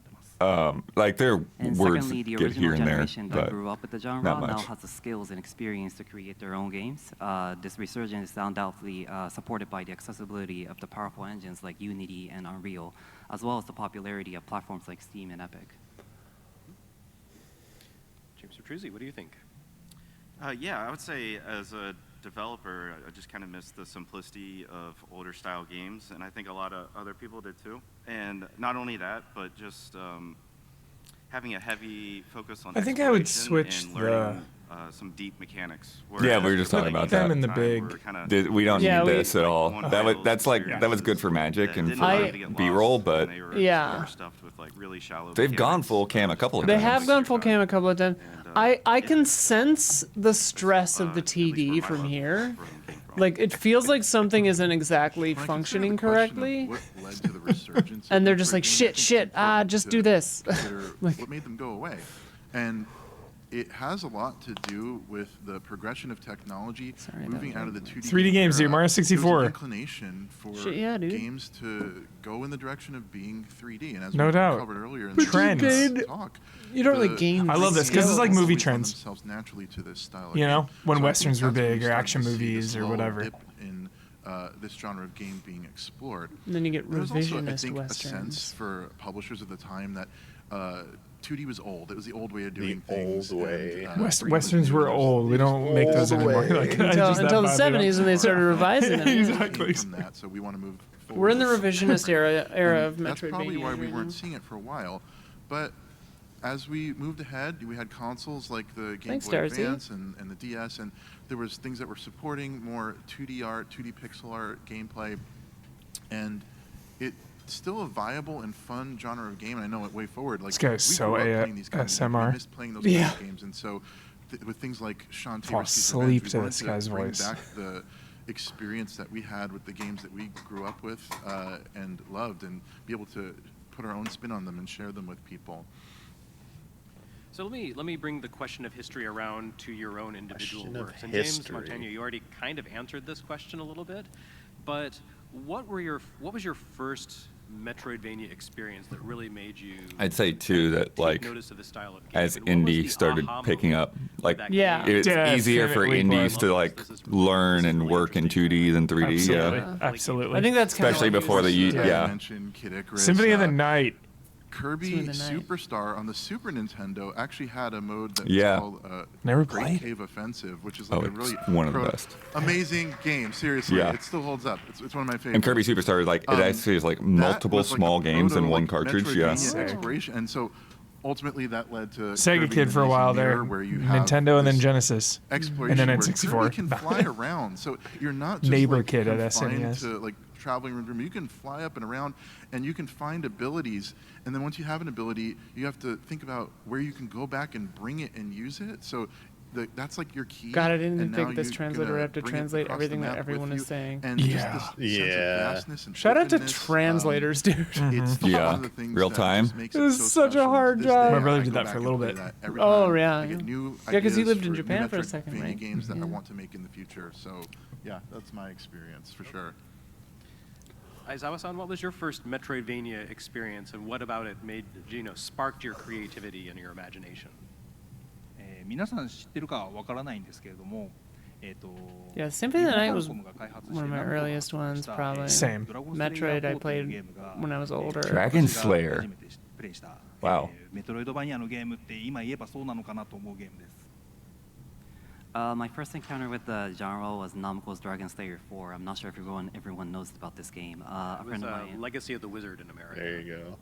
Like their And words secondly, the get original here and there, generation that but grew up with the genre not now much. has the skills and experience to create their own games. This resurgence is undoubtedly supported by the accessibility of the powerful engines like Unity and Unreal, as well as the popularity of platforms like Steam and Epic. James Petruzzi, what do you think? Yeah, I would say as a developer, I just kind of miss the simplicity of older style games, and I think a lot of other people did too. And not only that, but just having a heavy focus on I think I would exploration switch and learning some deep mechanics. Yeah, we were just talking about them that. in the big- We don't Yeah, need we- this at all. That was good for Magic and for B-roll, but Yeah. they've gone full cam a couple of They times. have gone full cam a couple of times. I can sense the stress of the TD from here. Like, it feels like something isn't exactly When I consider functioning the question of correctly. what led to the resurgence of And they're just like, Metroidvania, shit, I think shit, it's important just to do this. consider Like- what made them go away. And it has a lot to do with the progression of technology, Sorry, that moving was out of the 2D 3D games, dude. era. Mario There was 64. an inclination for Shit, yeah, dude. games to go in the direction of being 3D. And as No we doubt. covered earlier in But the Trends. previous talk, You don't really the gain I love this 'cause it's like skills movie always lend trends. themselves naturally to this style of You know, game. when So I think westerns were that's when big you or start action to see movies this or slow whatever. dip in this genre of game being explored. And then you get There was also, I revisionist think, a westerns. sense for publishers at the time that 2D was old. It was the old way of doing The things. old way. Westerns were old. We don't make those Old anymore. way. Like, Until just that the bad, we don't- 70s when they started revising them. Exactly. From that, so we want to move forward. We're in the revisionist era of Metroidvania. That's probably why we right weren't now. seeing it for a while. But as we moved ahead, we had consoles like the Game Thanks, Boy Darcy. Advance and the DS, and there was things that were supporting more 2D art, 2D pixel art gameplay, and it's still a viable and fun genre of game. And I know it way forward. Like This guy's we so grew up playing these kinds of games. ASMR. We missed playing those Yeah. kind of games, and so with things like Shantae Fall Risky's asleep Revenge, we to wanted this guy's bring voice. back the experience that we had with the games that we grew up with and loved, and be able to put our own spin on them and share them with people. So let me bring the question of history around to your own individual Question of works. And James history. Montano, you already kind of answered this question a little bit, but what was your first Metroidvania experience that really made you I'd say too that take like notice of this style of game? as And what was indie the started aha picking moment up, of like that Yeah. game? it's easier for Definitely indies was. to like learn and work in 2D than 3D. Absolutely. Yeah, Absolutely. I think that's kind especially of before the Yeah. yeah. Mentioned Kid Icarus, Symphony of the Night. Kirby Symphony of the Night. Superstar on the Super Nintendo actually had a mode that Yeah. was called Never Great played. Cave Offensive, which is like Oh, a it's really one of the best. amazing game. Seriously, Yeah. it still holds up. It's one of my favorites. And Kirby Superstar, like it actually is like That multiple was like small the games in proto, one like, cartridge. Metroidvania Yeah. Sick. exploration, and so ultimately that led to Sega Kirby Kid and for a the while Amazing there. Mirror, where you have Nintendo and then this Genesis. exploration And then where N64. Kirby can fly around, so you're not just Neighbor like, Kid at confined SNES. to like traveling room. You can fly up and around, and you can find abilities. And then once you have an ability, you have to think about where you can go back and bring it and use it. So that's like your key. God, I didn't and think now this you're translator gonna would have to bring it translate across everything the that map everyone with is saying. And Yeah. just this sense of Yeah. vastness and Shout out to openness, translators, dude. It's Yeah. one of the things Real that time. just makes It it was so such a special. hard To this job. day, My brother I did go that back for a and little play bit. that every Oh, time. yeah. I get new Yeah, 'cause he ideas lived in for Japan new for a second, Metroidvania right? games that I Yeah. want to make in the future. So, yeah, that's my experience for sure. Aizawa-san, what was your first Metroidvania experience, and what about it made sparked your creativity and your imagination? 皆さん知ってるかはわからないんですけれども、Yeah, Symphony of the Night was Capcom が開発して one of my ナムコが earliest ones, した probably. Same. Metroid I played when I was older. Dragon Slayer. 初めてプレイした Wow. メトロイドバニアのゲームって今言えばそうなのかなと思うゲームです。 My first encounter with the genre was Namco's Dragon Slayer 4. I'm not sure if everyone knows about this game. A It was friend of mine. Legacy of the Wizard in America. There you go.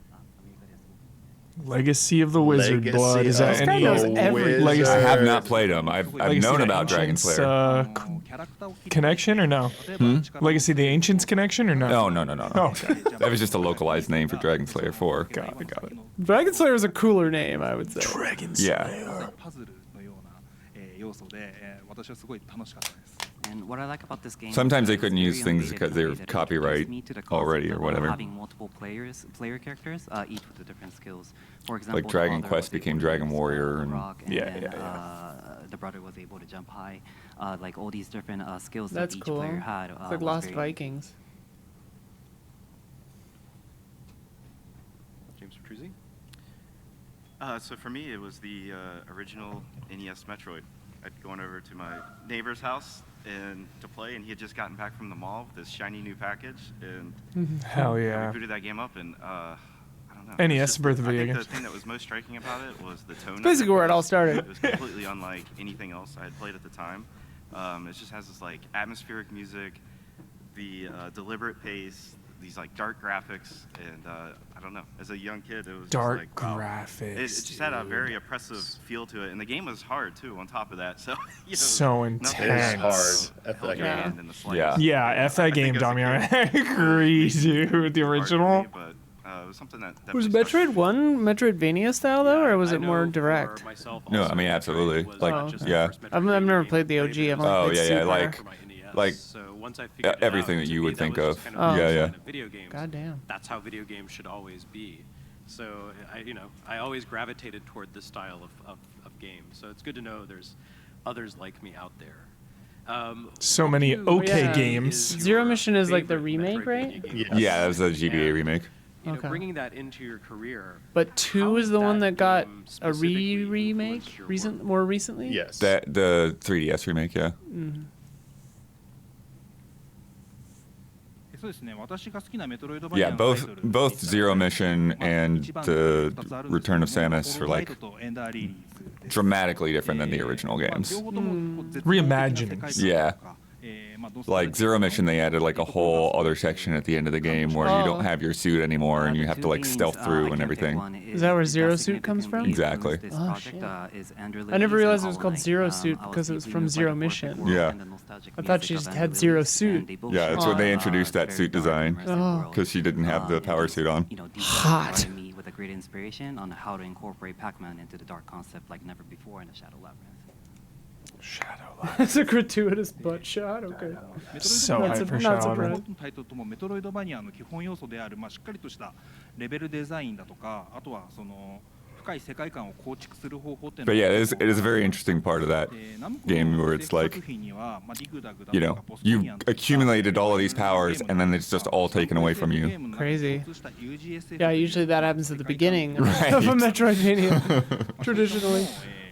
Legacy of the Wizard Legacy Blood. Is of that This guy any knows the everything. Legacy? I have Wizard. not played them. I've Legacy known of the about Dragon Ancients, Slayer. キャラクターを切り connection or no? 例えば力を Legacy of the Ancients connection or no? No, no, no, no, Oh, no. okay. That was just a localized name for Dragon Slayer 4. Got it. Dragon Slayer is a cooler name, I would say. Dragon Yeah. Slayer. パズルのような要素で私はすごい楽しかったです。 And what I like about this game Sometimes they is couldn't it's use very things unrelated because they were in a way that copyright introduced me to the concept already or of, whatever. Having multiple player characters, each with the different skills. For example, Like Dragon the father Quest was able became to Dragon use, Warrior and- rock, and Yeah, then, yeah, the brother was able to jump high. Like all these different skills That's that each cool. player had. It's like was Lost very Vikings. James Petruzzi? So for me, it was the original NES Metroid. I'd gone over to my neighbor's house and to play, and he had just gotten back from the mall with this shiny new package, and Hell we yeah. booted that game up, and I don't know. NES, It's just- birth of I video think games. the thing that was most striking about it was the tone. of basically where it all was- started. It was completely unlike anything else I had played at the time. It just has this like atmospheric music, the deliberate pace, these like dark graphics, and I don't know. As a young kid, it was Dark just like, wow. graphics. It just had a very oppressive feel to it, and the game was hard too. On top of that, so So nothing It is intense. hard. F held that your Yeah. hand in the slightest. Yeah, F that I think game, as a Damian. kid, I agree, dude. The it was hard for original. me, but it was something that Was definitely stuck Metroid with me. 1 Metroidvania style, though, or was I it more know direct? for myself No, also, I mean, Metroid absolutely. was Like, not just the yeah. first I've Metroid never game played the I OG, played, I've but it only Oh, played yeah, yeah, Super. like- for my NES. like, So once I figured it everything out, that to you me, would that think was of. just kind Oh. Yeah, the yeah. sign of video games. God damn. That's how video games should always be. So I always gravitated toward this style of game. So it's good to know there's others like me out there. So what many do you okay say games. is Zero your Mission is like the favorite remake, Metroidvania right? game? Yes. Yeah, that was a GBA And, remake. Okay. Bringing that into your career. But 2 how is is the one that that got game a specifically remake influenced your work? more recently? Yes. The 3DS remake, yeah. そうですね。私が好きなメトロイドバニ Yeah, アのタイ both トル both Zero Mission まあ and 一番 the 二つあるんですけども Return of Samus ホ are ローナイ like トとエンダーリリーズ dramatically different than the original まあ games. 両方ともこう絶望的な世界観とか Yeah. まあノスタルジック Like Zero Mission, they added like a whole other section at the end of the game where you don't have your suit anymore and you have to like stealth through and everything. Is that where Zero Suit comes from? Exactly. Oh, shit. I never realized it was called Zero Suit because it was from Zero Mission. Yeah. I thought she just had Zero Suit. Yeah, that's when they introduced that suit design Oh. because she didn't have the power suit on. Hot. With a great inspiration on how to incorporate Pac-Man into the dark concept like never before in the Shadow Labyrinth. That's a gratuitous butt shot. Okay. So Not hyped for not Shadow. surprised. タイトルともメトロイドバニアの基本要素である、まあ、しっかりとしたレベルデザインだとか、あとはその深い世界観を構築する方法っていうの But が yeah, it is a very interesting part of that game where it's like, you know, you accumulated all of these powers and then it's just all taken away from you. Crazy. Yeah, usually that happens at the beginning Right. of a Metroidvania, traditionally.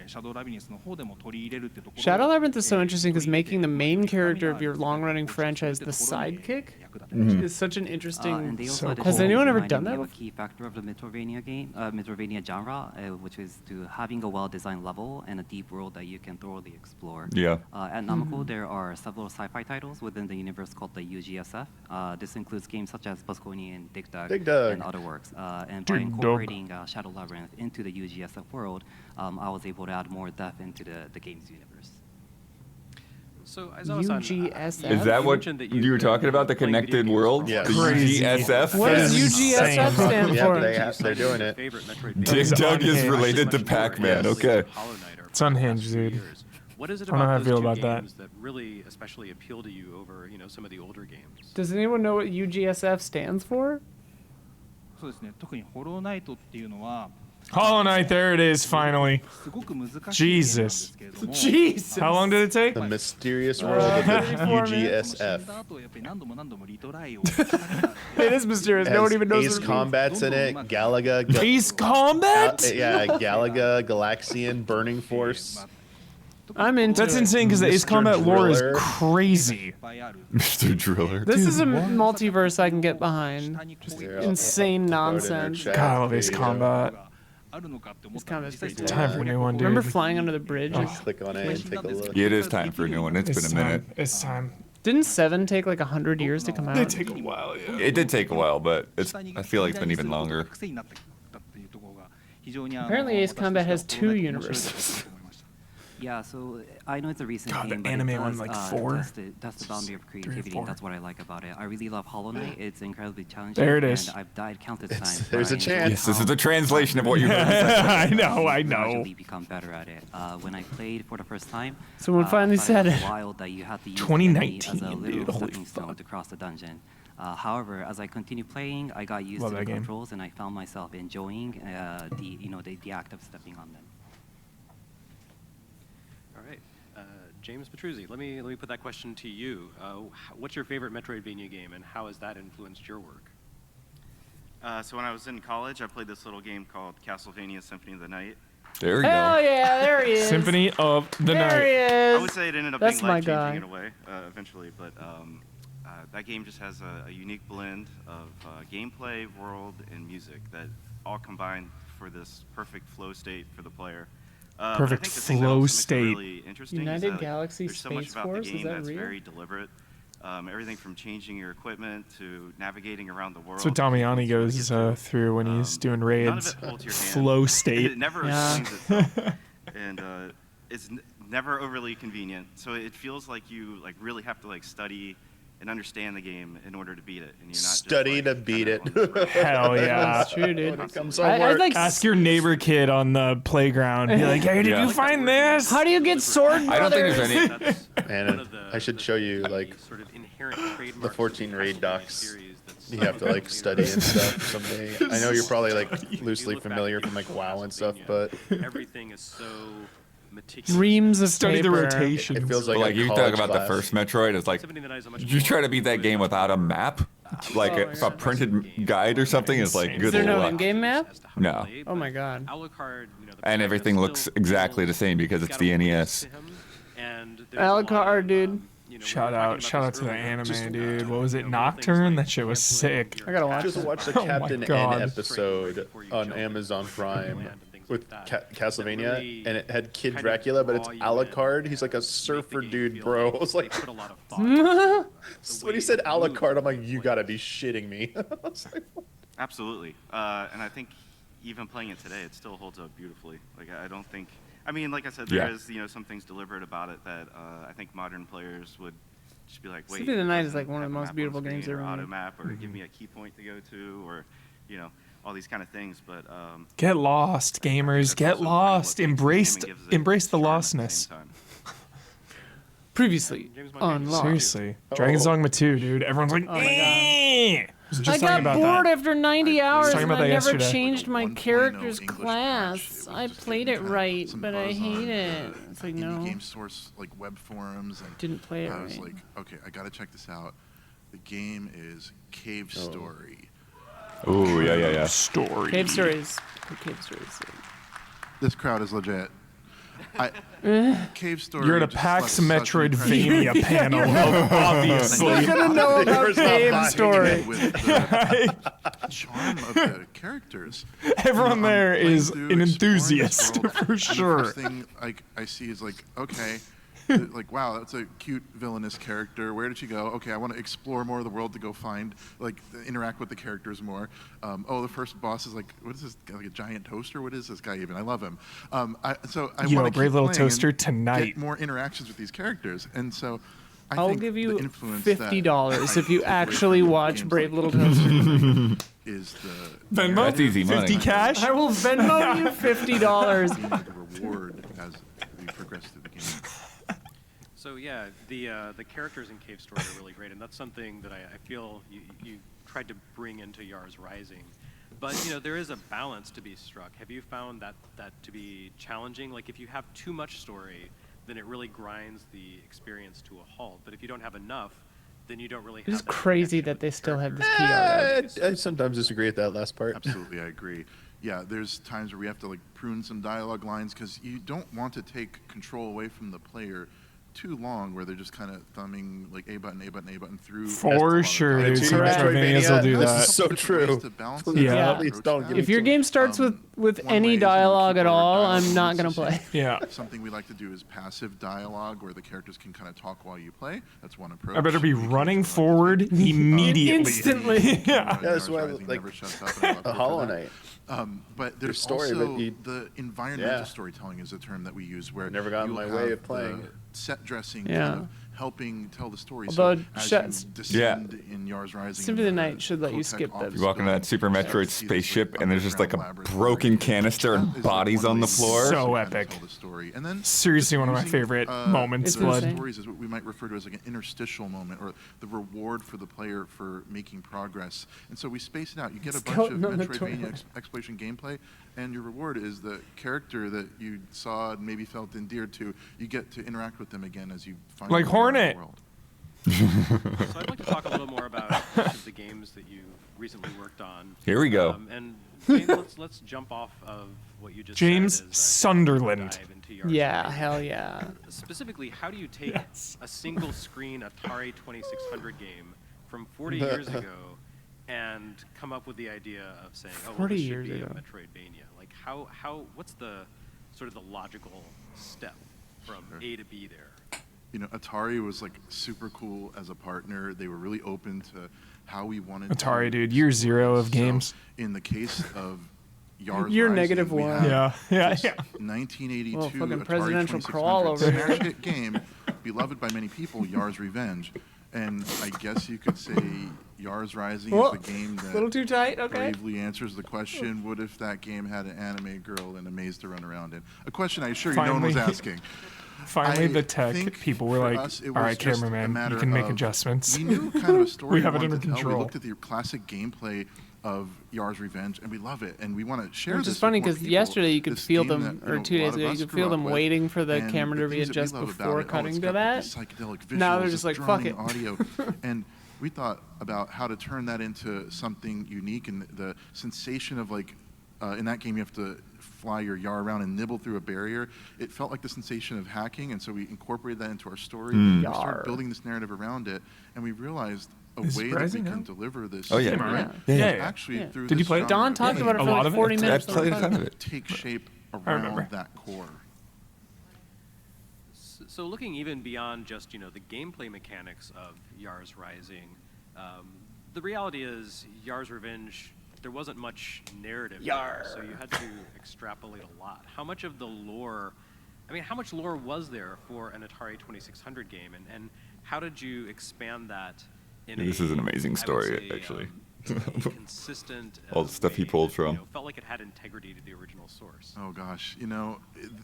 Shadow Labyrinth の方でも取り入れるってところ Shadow Labyrinth is so interesting because making the main character of your long-running franchise the sidekick is such an interesting. And they also Has anyone ever done reminded me that? of a key factor of the Metroidvania game, Metroidvania genre, which is to having a well-designed level and a deep world that you can thoroughly explore. Yeah. At Namco, there are several sci-fi titles within the universe called the UGSF. This includes games such as Bosconi and Dig Dug and other works. And by Dig Dug. incorporating Shadow Labyrinth into the UGSF world, I was able to add more depth into the game's universe. So, Aizawa-san, UGSF? Is that you what mentioned that you were talking about, the playing video connected games world? Yeah. The Crazy. UGSF? What does Insane. UGSF stand Yeah, for? they're doing it. Favorite Metroidvania Dig It's Dug is unhinged. related to Much more Pac-Man. intensely Okay. than Hollow Knight or It's for the unhinged, past few dude. years. What is it I don't know how I about feel those two about that. games that really especially appeal to you over, you know, some of the older games? Does anyone know what UGSF stands for? そうですね。特にホローナイトっていうのは Hollow Knight, there it is, finally. すごく難しいゲームなんですけれども Jesus. How long did it take? The mysterious world of the 34 UGSF. 死んだ後やっぱり何度も何度もリトライを It is mysterious. No one even knows Ace what it means. Combat's in it. Galaga. Ace Combat? Yeah, Galaga, Galaxian, Burning Force. I'm into That's it. insane because the Ace Mr. Combat lore is Driller. crazy. いっぱいある Mr. Driller. This is a multiverse I can get behind. 下にこう Here, いう I'll- Insane I'll throw it in their nonsense. chat God, I love Ace video. Combat. あるのかって思っ This たら combat's 実際 pretty そう Time for a new one, dude. Remember flying under the bridge? Click on it and take a look. Yeah, it is time for a new one. It's It's been a minute. time. It's time. Didn't 7 take like 100 years to come out? It take a while, yeah. It did take a while, but it's. I feel like it's been even longer. 癖になってきたっていうところが非常に Apparently Ace 私としては Combat has 2面白いところだと universes. 思いました Yeah, so I know it's a recent God, the game, but anime it one, does, like, 4? That's the boundary of Three or creativity. four. That's what I like about it. I really love Hollow Knight. It's incredibly challenging. There it is. And I've died countless times. but there's I a enjoy chance. Yes, this is how a translation of what you heard. I know, I know. gradually become better at it. When I played for the first time, Someone finally I thought said was it. wild that you had to use 2019, as a dude, literal holy stepping stone fuck. to cross the dungeon. However, as I continued playing, I got used Love to the that game. controls, and I found myself enjoying the act of stepping on them. All right. James Petruzzi, let me put that question to you. What's your favorite Metroidvania game, and how has that influenced your work? So when I was in college, I played this little game called Castlevania Symphony of the Night. There we Hell go. yeah, there he is. Symphony of the There Night. he I would is. say it ended up That's being my life-changing guy. in a way, eventually, but that game just has a unique blend of gameplay, world, and music that all combine for this perfect flow state for the player. But I Perfect think the thing that flow also makes it state. really interesting is United that, Galaxy there's so much Space about Force? the Is game that that's real? very deliberate. Everything from changing your equipment to navigating around the world. That's what Damiani goes through when he's doing raids. None of it holds your hand. Flow state. It never Yeah. explains itself, and it's never overly convenient. So it feels like you really have to study and understand the game in order to beat it, and you're not Study just, to beat it. kinda on the spot. Hell yeah. That's true, dude. Comes I homework. like. Ask your neighbor kid on the playground. Be like, hey, did Yeah. you find this? How do you get sword I don't think brothers? there's any. That's Man, one of the, I should show you, the like, sort of inherent trademarks 14 of the raid Castlevania docs. series that's You have to study and stuff someday. I know you're probably You loosely look back familiar at from WoW and stuff, Castlevania, but everything is so meticulous. Reams of Study the paper. rotation. it feels But like like a you talk college about class. the first Metroid, it's like Something that is a much you try to more beat that game fluid without a map, like Oh my a God. printed guide or something. It's like Is good Is there no luck. in-game map? as to how to No. play, Oh my but god. Alucard, you know, the And protagonist everything looks still exactly the feels same because he's it's got a the ways NES. to him, and there's a lot Alucard, of, dude. you know, Shout we were talking out about to the this earlier, anime, just, dude. What was it, you know, little things Nocturne? like That shit was canceling sick. your I gotta watch Just that. watched the Oh my Captain N God. episode on Amazon Prime with Castlevania, and it had Kid Dracula, but it's Alucard. He's like a surfer dude, bro. I was like, put a lot of thought. when he said Alucard, I'm like, you gotta be shitting me. I was like, Absolutely. And I think even playing it today, it still holds up beautifully. Like, I don't think, I mean, like I said, there is, you know, some things deliberate about it that I think modern players would just be like, wait. Symphony of the Night is doesn't like one of have the a most map on beautiful screen games or ever made. auto map, or give me a key point to go to, or, you know, all these kind of things. But Get lost, gamers. that's Get also kind of lost. what makes the game Embrace and gives it embrace the charm at the same lostness. time. Previously on Lost. Seriously. Dragon's Dogma 2, dude. Everyone's like, Oh my God. I was just I talking got about bored that. after 90 hours talking and about I that never yesterday. changed my 1.0 character's English class. patch. It was I just played getting it kinda right, some but I buzz hate on it. It's like, indie no. game source like web forums, and Didn't play it I was right. like, okay, I gotta check this out. The game is Cave Story. Ooh, yeah. Story. Cave Stories. Cave Stories. This crowd is legit. Cave Story. You're at a just PAX left such an Metroidvania panel, obviously. We're gonna know about Where's the Cave line? Story. with the charm of the characters. Everyone I'm there playing is through, an exploring this enthusiast, world, for and sure. The first thing I see is like, okay, like, wow, that's a cute villainous character. Where did she go? Okay, I want to explore more of the world to go find, like, interact with the characters more. Oh, the first boss is like, what is this? Like a giant toaster? What is this guy even? I love him. I Yo, want to Brave Little Toaster tonight. Get more interactions with these characters, and so. I'll think give the you influence $50 that if you I actually take away from watch games Brave like Little Toaster. is the Venmo? That's easy money. 50 cash? I will Venmo you $50. being like a reward as we progress through the game. So yeah, the characters in Cave Story are really great, and that's something that I feel you tried to bring into Yars Rising. But you know, there is a balance to be struck. Have you found that to be challenging? Like if you have too much story, then it really grinds the experience to a halt. But if you don't have enough, then you don't really have It's that crazy connection that with they the still have this characters. PR. I sometimes disagree with that last part. Absolutely, I agree. Yeah, there's times where we have to like prune some dialogue lines because you don't want to take control away from the player too long, where they're just kind of thumbing like A button, A button, A button through. For sure, And dude. to Some Metroidvanias will do this that. is so true. Yeah. Please don't give me If your too- game starts with One any way is, dialogue keep at our all, dialogue I'm not gonna consistent. play. Yeah. Something we like to do is passive dialogue, where the characters can kind of talk while you play. That's one approach. I better be We can running do, like, forward immediately. Instantly. Yeah. Yeah, that's why, Yars Rising like, never shuts up, and I love a her for Hollow that. Knight. But there's story, also but you- the environmental Yeah. storytelling is a term that we use, where Never got in you'll my way have of playing the it. set dressing Yeah. kind of helping tell the story. Although so as Shats- you descend in Yars Rising, Symphony of the in Night should let you Kotek skip that. office You walk into that building, Super you Metroid see this, spaceship, and there's just like a underground labyrinth broken where canister that and is, like, bodies one on the way floor. So to kind of epic. tell the story. And then Seriously, one of my using, favorite moments, It's the Blood. insane. stories is what we might refer to as like an interstitial moment, or the reward for the player for making progress. And so we space it out. You get a bunch of Skeleton on the Metroidvania toilet. exploration gameplay, and your reward is the character that you saw and maybe felt endeared to. You get to interact with them again as you find Like your way around the Hornet. world. So I'd like to talk a little more about each of the games that you've recently worked on. Here we go. And James, let's jump off of what you just James said. Sunderland. Dive into Yars Yeah, Rising. hell yeah. Specifically, how do you take Yes. a single screen Atari 2600 game from 40 years ago and come up with the idea of saying, oh, well, 40 this should years be ago. a Metroidvania? Like, what's the sort of the logical step from Sure. A to B there? You know, Atari was like super cool as a partner. They were really open to how we wanted Atari, to dude, year zero of So, games. in the case of Yars Year Rising, negative we one. have Yeah, yeah, this yeah. 1982 Well, fucking Atari presidential 2600 crawl over smash there. hit game, beloved by many people, Yars Revenge. And I guess you could say Yars Rising Whoa, is the game A little that too tight, okay. bravely answers the question, what if that game had an anime girl in a maze to run around in? A question I assure you no one was Finally. asking. Finally, I the tech think people were for like, us, it all was right, just a cameraman, matter you can make of- adjustments. We knew kind of a story We have it wanted under to tell. control. We looked at the classic gameplay of Yars Revenge, and we love it, and we want to share Which this is funny with more because people. yesterday you could This feel game them, that, you or know, 2 a lot days of ago, you us could grew feel up them with, waiting for the and camera to be things that we adjusted love about before it, cutting it's to got that. these psychedelic Now they're visuals, just this like, fuck droning it. audio, and we thought about how to turn that into something unique, and the sensation of like In that game, you have to fly your Yar around and nibble through a barrier. It felt like the sensation of hacking, and so we incorporated that into our story. We started building this narrative around it, and we realized a way that we can deliver this. Oh, yeah. story Yeah. Actually, through Did you this play it? genre Don talked about it A for lot like of it. 40 minutes. I played a ton of it. take shape remember. around that core. So looking even beyond just the gameplay mechanics of Yars Rising, the reality is Yars Revenge. There wasn't much narrative there, so you had to extrapolate a lot. How much of the lore? I mean, how much lore was there for an Atari 2600 game, and how did you expand that? This is an amazing story, actually. Consistent. All the stuff he pulled from. Felt like it had integrity to the original source. Oh gosh,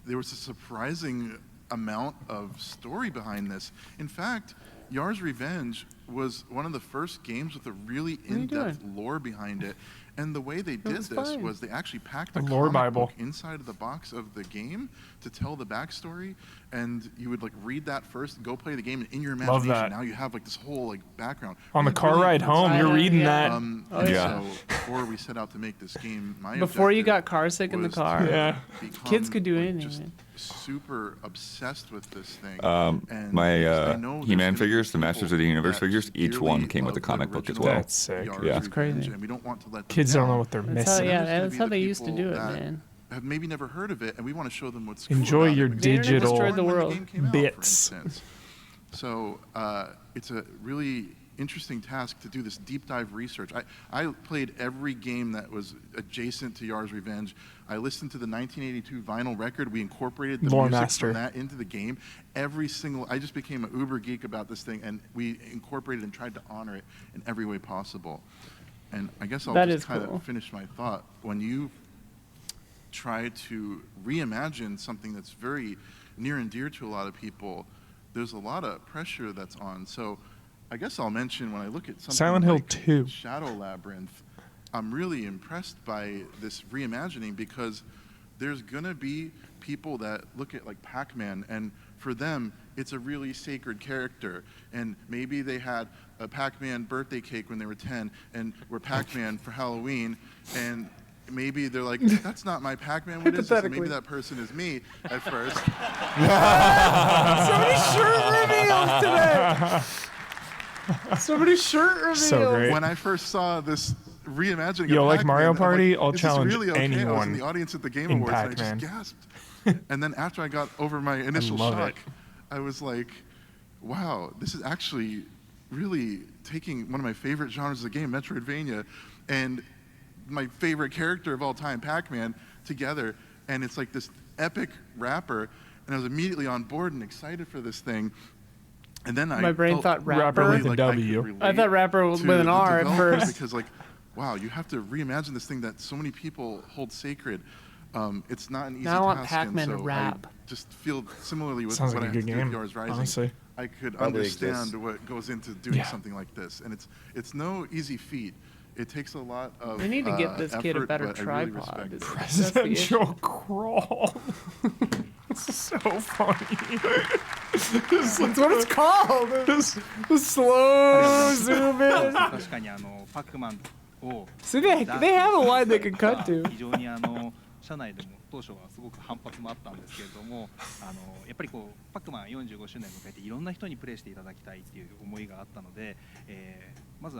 there was a surprising amount of story behind this. In fact, Yars Revenge was one of the first games with a really in-depth lore behind it. And the way they did this was they actually packed a lore comic Bible book inside of the box of the game to tell the backstory, and you would read that first and go play the game, and in your Love imagination that. now you have this whole background. On the car ride home, you're reading that. So before we set out to make this game, Before you got objective car sick in the was car. to Kids become, could do anything, just man. super obsessed with this thing. And My I know there's He-Man gonna be figures, the people Masters of the Universe that figures, each dearly one came with a love the comic book as original well. That's sick. Yars Yeah. Revenge, It's crazy. And we don't want to let them Kids don't down. know what they're That's how, missing. yeah, There's gonna that's be how the they used to people do it, that man. have maybe never heard of it, and we want to show them what's cool Enjoy about your it. The internet digital destroyed the When world. game came out, bits. for instance. So it's a really interesting task to do this deep dive research. I played every game that was adjacent to Yars Revenge. I listened to the 1982 vinyl record. We incorporated the Lore music master. from that into the game. I just became an uber geek about this thing, and we incorporated and tried to honor it in every way possible. And I guess I'll That just is kind cool. of finish my thought. When you try to reimagine something that's very near and dear to a lot of people, there's a lot of pressure that's on. So I guess I'll mention when I look at something Silent Hill like 2. Shadow Labyrinth, I'm really impressed by this reimagining, because there's going to be people that look at Pac-Man, and for them, it's a really sacred character. And maybe they had a Pac-Man birthday cake when they were 10 and were Pac-Man for Halloween, and maybe they're like, that's not my Pac-Man, what is this? And maybe that person is me at first. Somebody's shirt reveals today. Somebody's shirt reveals. So great. When I first saw this reimagining Yo, of like Pac-Man, Mario I'm Party, like, I'll is this challenge really okay? I was anyone in the audience at the Game in Awards, and I Pac-Man. just gasped. And then after I got over my initial love shock, it. I was like, wow, this is actually really taking one of my favorite genres of the game, Metroidvania, and my favorite character of all time, Pac-Man, together. And it's like this epic rapper, and I was immediately on board and excited for this thing. And then My brain felt thought Rapper rapper. with a like W. I could I thought rapper relate with to an the R at developers, first. because wow, you have to reimagine this thing that so many people hold sacred. It's not an easy Now I want task, Pac-Man and to so rap. I just feel similarly with Sounds what like I a have good to do with game, Yars Rising. honestly. I could Probably understand exists. what goes into doing Yeah. something like this, and it's no easy feat. It takes a lot of They need to get this kid a effort, better but I really tripod. respect it. Presidential crawl. So funny. That's what it's called. The slow zoom in. 確かにパックマンを See, they have a line they can cut to. 非常に社内でも当初はすごく反発もあったんですけれども、やっぱりパックマン45周年を迎えていろんな人にプレイしていただきたいっていう思いがあったので、まず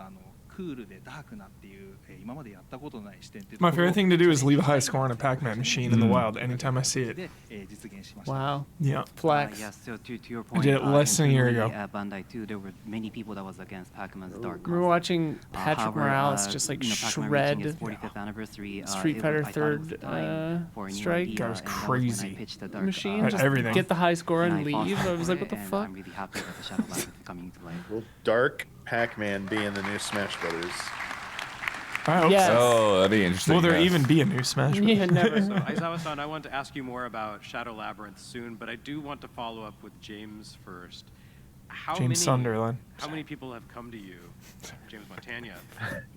クールでダークなっていう、今までやったことない視点っていうとこ My ろを favorite thing to do is leave a high score on a Pac-Man machine in the wild anytime I see it. で、実現しました。 Wow. Yeah. Flex. Yes, so to your point, did it less than a year ago. internally At Bandai too, there were many people that was against Pac-Man's dark. Remember watching concept. Patrick However, Morales just like Pac-Man reaching its shred 45th anniversary, Street it Fighter was, I thought it was 3rd, time for a new strike. idea, That was and that when I crazy. pitched the dark, machine, Had just everything. get the high score and and I fought leave. I was for like, what the it, and fuck? I'm really happy that the Shadow Labyrinth coming to life. Will Dark Pac-Man be in the new Smash Brothers? I hope Yes. so. Oh, that'd be interesting. Will there yes. even be a new Smash Bros? Yeah, never. So, Aizawa-san, I want to ask you more about Shadow Labyrinth soon, but I do want to follow up with James first. How James Sunderland. How many people have come to you, James Montagna?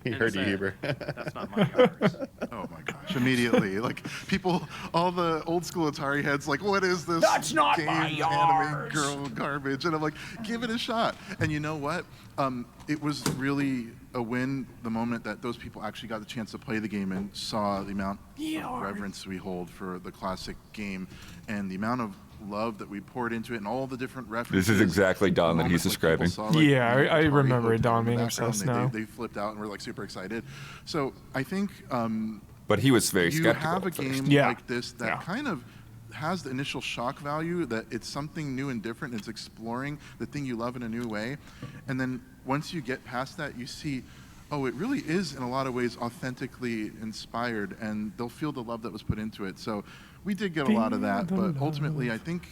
He and heard you, said, Heber. That's not my Yars. Oh my gosh! Immediately, people, all the old school Atari heads, what is this? That's not game my anime Yars. girl garbage? And I'm like, give it a shot. And you know what? it was really a win the moment that those people actually got the chance to play the game and saw the amount of reverence we hold for the classic game and the amount of love that we poured into it and all the different references. This is exactly Don that he's describing. I remember Atari Don being in the obsessed background. now. They flipped out and were like super excited. So I think But he was very you skeptical have a at first. game like this that kind of has the initial shock value that it's something new and different. It's exploring the thing you love in a new way. And then once you get past that, you see, oh, it really is in a lot of ways authentically inspired, and they'll feel the love that was put into it. So we did get a lot of that, but ultimately I think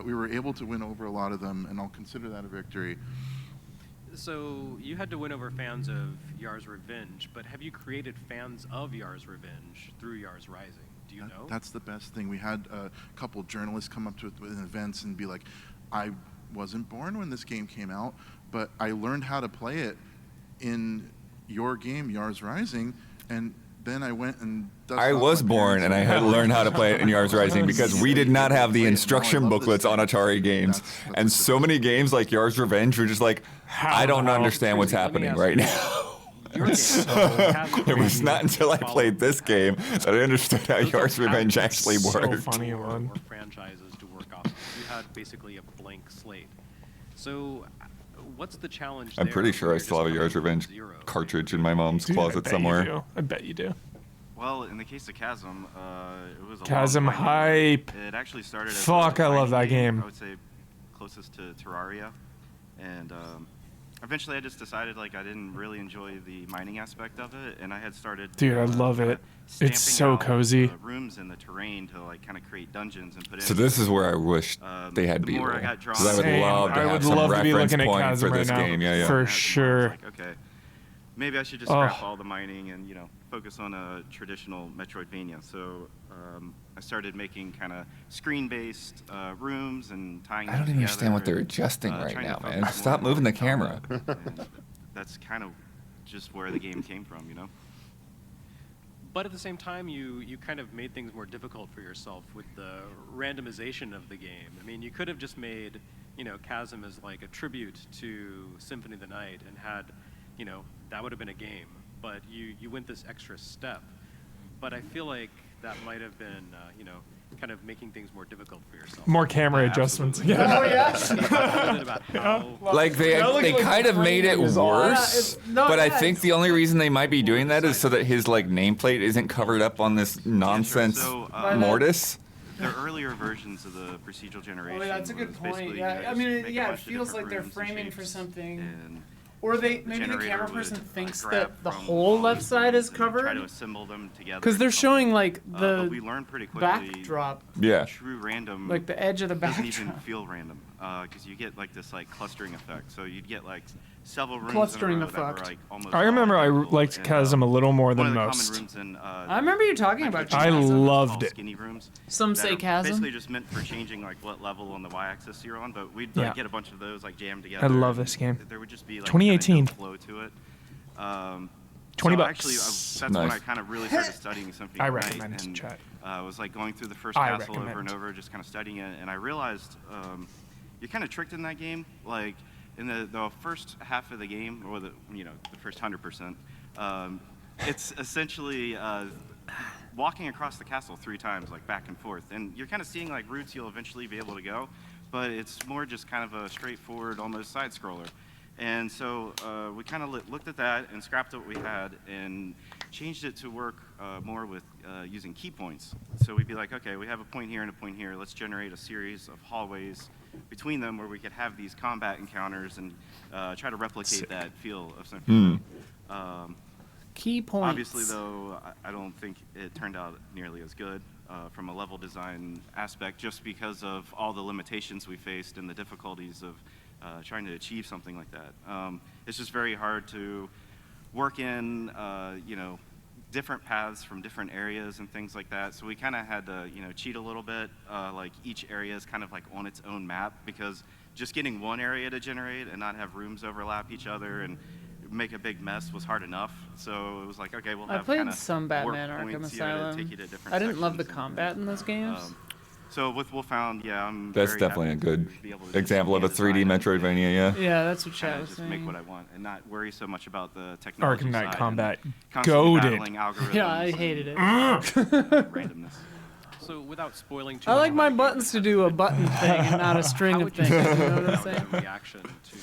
we were able to win over a lot of them, and I'll consider that a victory. So you had to win over fans of Yars Revenge, but have you created fans of Yars Revenge through Yars Rising? Do you know? That's the best thing. We had a couple journalists come up to it in events and be like, I wasn't born when this game came out, but I learned how to play it in your game, Yars Rising, and then I went and I was born and I had to learn how to play it in Yars Rising because we did not have the instruction booklets on Atari games. And so many games like Yars Revenge were just like, I don't understand what's happening right now. It was not until I played this game that I understood how Yars Revenge actually worked. So funny, man. Or franchises to work off of. You had basically a blank slate. So what's the challenge I'm there pretty when sure I you're still have a just Yars coming Revenge from zero? cartridge in my mom's Dude, closet somewhere. I bet you do. Well, in the case of Chasm, it was a Chasm long hype. It actually started as Fuck, a I love mining that game. I would say closest to Terraria, and eventually I just decided like I didn't really enjoy the mining aspect of it, and I had started. Dude, I love kinda it. It's stamping so out, cozy. Rooms in the terrain to like kind of create dungeons and put. So this is where I wish they had the B-roll. more I got drawn Because I would Same. love to I have would some love to be reference looking at point Chasm for this right now. game. Yeah, yeah. For I was sure. like, okay, maybe I should just scrap all the mining and focus on a traditional Metroidvania. So I started making kind of screen-based rooms and tying. I don't even understand what they're adjusting right now, man. Stop moving the camera. That's kind of just where the game came from, But at the same time, you kind of made things more difficult for yourself with the randomization of the game. I mean, you could have just made, Chasm as like a tribute to Symphony of the Night and had, that would have been a game. But you went this extra step. But I feel like that might have been, kind of making things more difficult for yourself. More camera adjustments. Absolutely. Yeah. Oh, yeah. Can you talk a little bit about how Like they kind of made it worse, but I think the only reason they might be doing that is so that his like nameplate isn't covered up on this nonsense So, mortise. the earlier versions of the procedural generation. Oh, that's a good was point. basically, Yeah, I just mean, make a yeah, it bunch of feels different like they're rooms and framing for shapes, something. and Or maybe the generator camera would, person thinks grab that the from whole all left these side rooms is and try covered. to assemble them together. Because they're in showing something. like But we the learned pretty quickly. backdrop, Yeah. True random. like the edge of the doesn't even backdrop. feel random because you get like this like clustering effect. So you'd get like several rooms Clustering in a row that were, effect. like, almost I remember I identical, liked and, Chasm a little more one than of the most. common rooms in, I remember you talking about I Chasm. loved called it. Skinny rooms. Some that say are Chasm. Basically just meant for changing like what level on the y-axis you're on, but we'd Yeah. get a bunch of those like jammed together. I love and this game. There would just be like 2018. kinda no flow to it. $20 so bucks. actually, that's Nice. when I kind of really started studying Symphony I of the Night, recommend and chat. was like going through the first I castle over and recommend. over, just kind of studying it, and I realized you're kind of tricked in that game. Like in the first half of the game, or the first 100%, it's essentially walking across the castle 3 times, like back and forth, and you're kind of seeing like routes you'll eventually be able to go, but it's more just kind of a straightforward, almost side scroller. And so we kind of looked at that and scrapped what we had and changed it to work more with using key points. So we'd be like, okay, we have a point here and a point here. Let's generate a series of hallways between them where we could have these combat encounters and try to replicate that feel of Symphony. Key points. Obviously, though, I don't think it turned out nearly as good from a level design aspect, just because of all the limitations we faced and the difficulties of trying to achieve something like that. It's just very hard to work in, different paths from different areas and things like that. So we kind of had to, cheat a little bit. Like each area is kind of like on its own map, because just getting one area to generate and not have rooms overlap each other and make a big mess was hard enough. So it was like, okay, we'll I have played kinda some Batman warp Arkham points, to Asylum. take you to different I didn't love the sections and combat in those games. So with Wolfhound, yeah, I'm That's very definitely a happy good to be able to just example of a design 3D and- Metroidvania. Yeah. Yeah, that's what Chad kinda was just saying. make what I want and not worry so much about the technology Arkham Knight side Combat. and constantly Goated. battling algorithms Yeah, I and, hated it. randomness. So without spoiling too I much like my about a game buttons that to do a button thing and not a string how of would you things. say You know what I'm about saying? the reaction to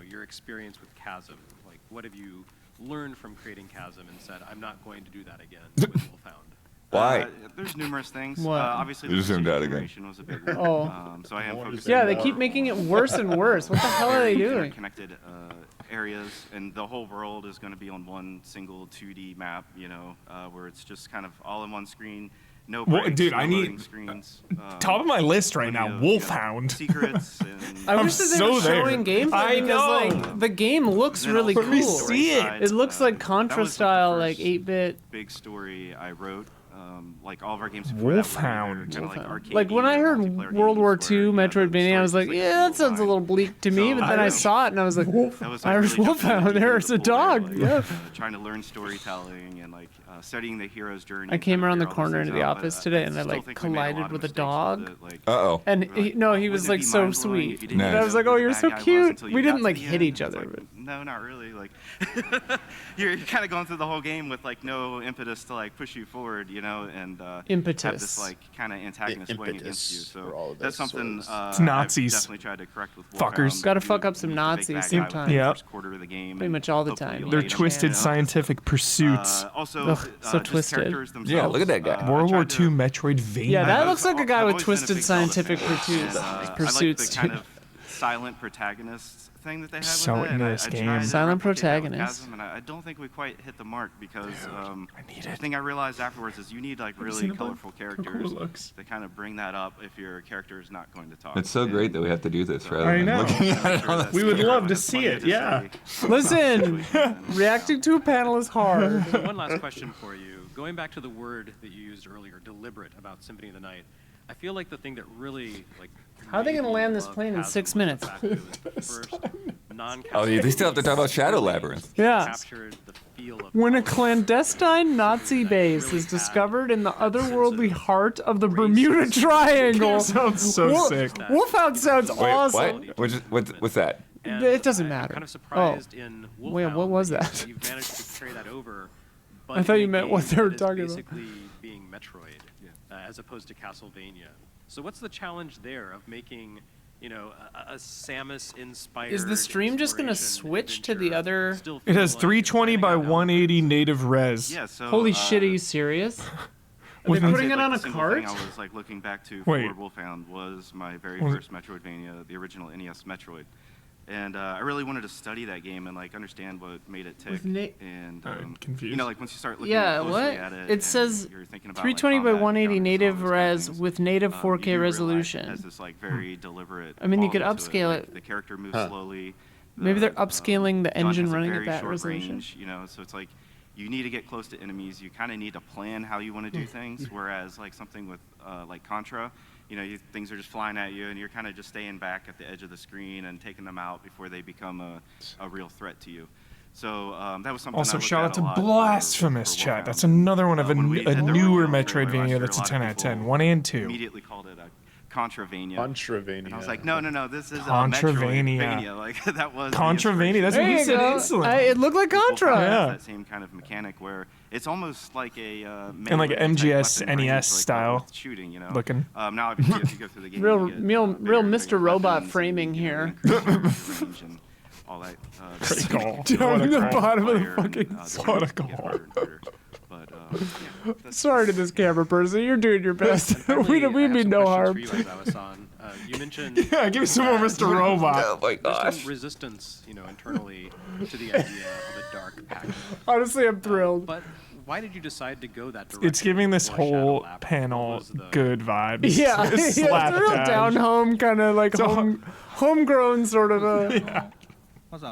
your experience with Chasm? Like, what have you learned from creating Chasm and said, I'm not going to do that again with Wolfhound? Why? There's numerous things. What? Obviously, You the zoomed out again. generation was a big one. Oh. So I am More focusing Yeah, they more keep making it worse and worse. What the hell are they doing? Connected areas, and the whole world is going to be on one single 2D map. Where it's just kind of all in one screen. No Well, breaks, dude, no I need- loading screens. Top of my list right plenty now, of, Wolfhound. secrets and I I'm wish that they so were there. showing gameplay I because know. like the game looks then really also cool. the story see it. side, It looks like that Contra was, like, the style, like first 8-bit. big story I wrote. Like all of our games before that were Wolfhound. kind of like arcade. Like when I heard World War II Metroidvania, I was like, yeah, that sounds a little bleak to me. So, But then I I saw it and I was like, That was, like, Irish really jumping Wolfhound, deep into there's the a pool dog. there, Yeah. trying to learn storytelling and studying the hero's journey. I came and around the figure all these corner things into the out, office but today I and I still like think we made a collided lot of with a mistakes dog. with it, like, Uh-oh. And we're like, no, he wouldn't was it like be so mind-blowing sweet. if you didn't Nice. And I know was like, who oh, the you're bad so guy was cute. until you We got didn't to like the hit end? each It's other. like, no, not really. You're kind of going through the whole game with no impetus to push you forward, and have Impetus. this kind of antagonist weighing against you. Impetus So for all of that's those something swords. It's Nazis. I've definitely tried to correct with Fuckers. Wolfhound. Gotta You fuck up some meet the big Nazis bad guy sometimes. within the Yeah. first quarter of the game, Pretty and much all the hopefully time. you'll Their hate 'em. twisted scientific pursuits. Also, Ugh, so just twisted. characters themselves. Yeah, look at that guy. I World War tried to- II Metroidvania. Yeah, that I've looks like a guy always with been a twisted big Zelda scientific fan, pursuits. and, I Pursuits. like the kind of silent protagonist thing that they have So with it. into and this I game. tried to Silent replicate that with protagonist. Chasm, and I don't think we quite hit the mark because need the it. thing I realized afterwards is you need really seen it, colorful How cool characters it looks. to kind of bring that up if your character is not going to talk. It's so great that we have to do this rather I than know. looking at it on the We would screen. love to see it, yeah. Listen, reacting to a panel is hard. So one last question for you. Going back to the word that you used earlier, deliberate, about Symphony of the Night, I feel like the thing that really How are they made gonna me land this love plane in Chasm 6 was the minutes? fact that it was the first non-Chasm Oh, they still have to talk about Shadow Labyrinth. Yeah. captured the feel of When a politics. clandestine Nazi base is discovered in the otherworldly heart of the Bermuda Triangle. Sounds so sick. Wolfhound sounds Wait, awesome. what's that? And It doesn't I'm matter. kind of surprised in Wolfhound Wait, what was that that? you've managed to carry that over. I thought in you a meant what game they were that is talking about. Basically being Metroid, as opposed to Castlevania. So what's the challenge there of making, a Samus-inspired? Is the stream just gonna exploration switch to the adventure other- still It feel has like 320 by expanding out 180 native res. Yeah, so Holy shit, are you serious? Are With they the- putting it I'd say, on a the single cart? thing I was looking back to Wait. for Wolfhound was my very Was it- first Metroidvania, the original NES Metroid, and I really wanted to study that game and understand what made it tick. With na- And I'm confused. once you start looking Yeah, closely what? at it, It says you're thinking about, 320 by combat 180 encounters, native all those kind of res things, with native you 4K do realize resolution. It has this very deliberate. I mean, you could quality to it. upscale it. The character moves Huh. slowly. Maybe they're the, upscaling the gun engine has a running at very that short resolution. range, so it's you need to get close to enemies. You kind of need to plan how you want to do things. Whereas something with Contra, things are just flying at you, and you're kind of just staying back at the edge of the screen and taking them out before they become a real threat to you. So that was something. Also, I looked shout at out to a lot for Blasphemous, chat. Wolfhound. That's another one of When we a did the newer review, I realized Metroidvania there that's were a lot 10 of out of 10. people 1 and 2. Immediately called it a Contravania. Contravania. And I was like, no, this is Contravania. Metroidvania. That was the Contravania, that's There what he you said go. instantly. It looked like Wolfhound Contra. has Yeah. that same kind of mechanic where it's almost like a And like melee-type MGS weapon range, NES style with shooting, looking. Now obviously as you go through the game, Real- you get, real- bigger real and Mr. bigger Robot weapons framing and, here. increase range and all that. Great call. Down to the What a call. bottom of the player, and, fucking. the What a games get goal. harder and harder. But that's- Sorry to this camera person. You're doing your best. And finally, we I have mean some no questions harm. for you, Izawa-san. You mentioned Yeah, give me some more Mr. Robot. Oh my there's gosh. some resistance, internally to the idea of a dark Pac-Man. Honestly, I'm thrilled. But why did you decide to go that direction? It's giving this for Shadow whole Labyrinth? panel What was the- good vibes. Yeah, it's a real Slapdash. down home kind of like So- homegrown sort of a. まず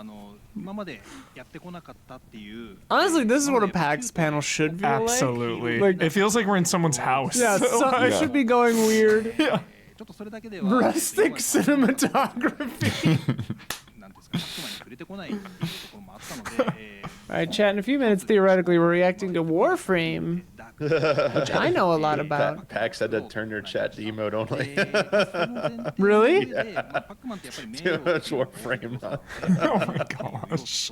今までやってこなかったっていう。 Honestly, this is what a PAX panel should feel Absolutely. Like, It feels like we're in someone's house. yeah, so, it should be going weird. ちょっとそれだけでは Rustic cinematography. なんですか、パックマンに触れてこないっていうところもあったので、All right, chat. In a few minutes, theoretically, we're reacting to Warframe, which I know a lot about. PAX had to turn their chat to emote only. Really? Too much Warframe. Oh my gosh.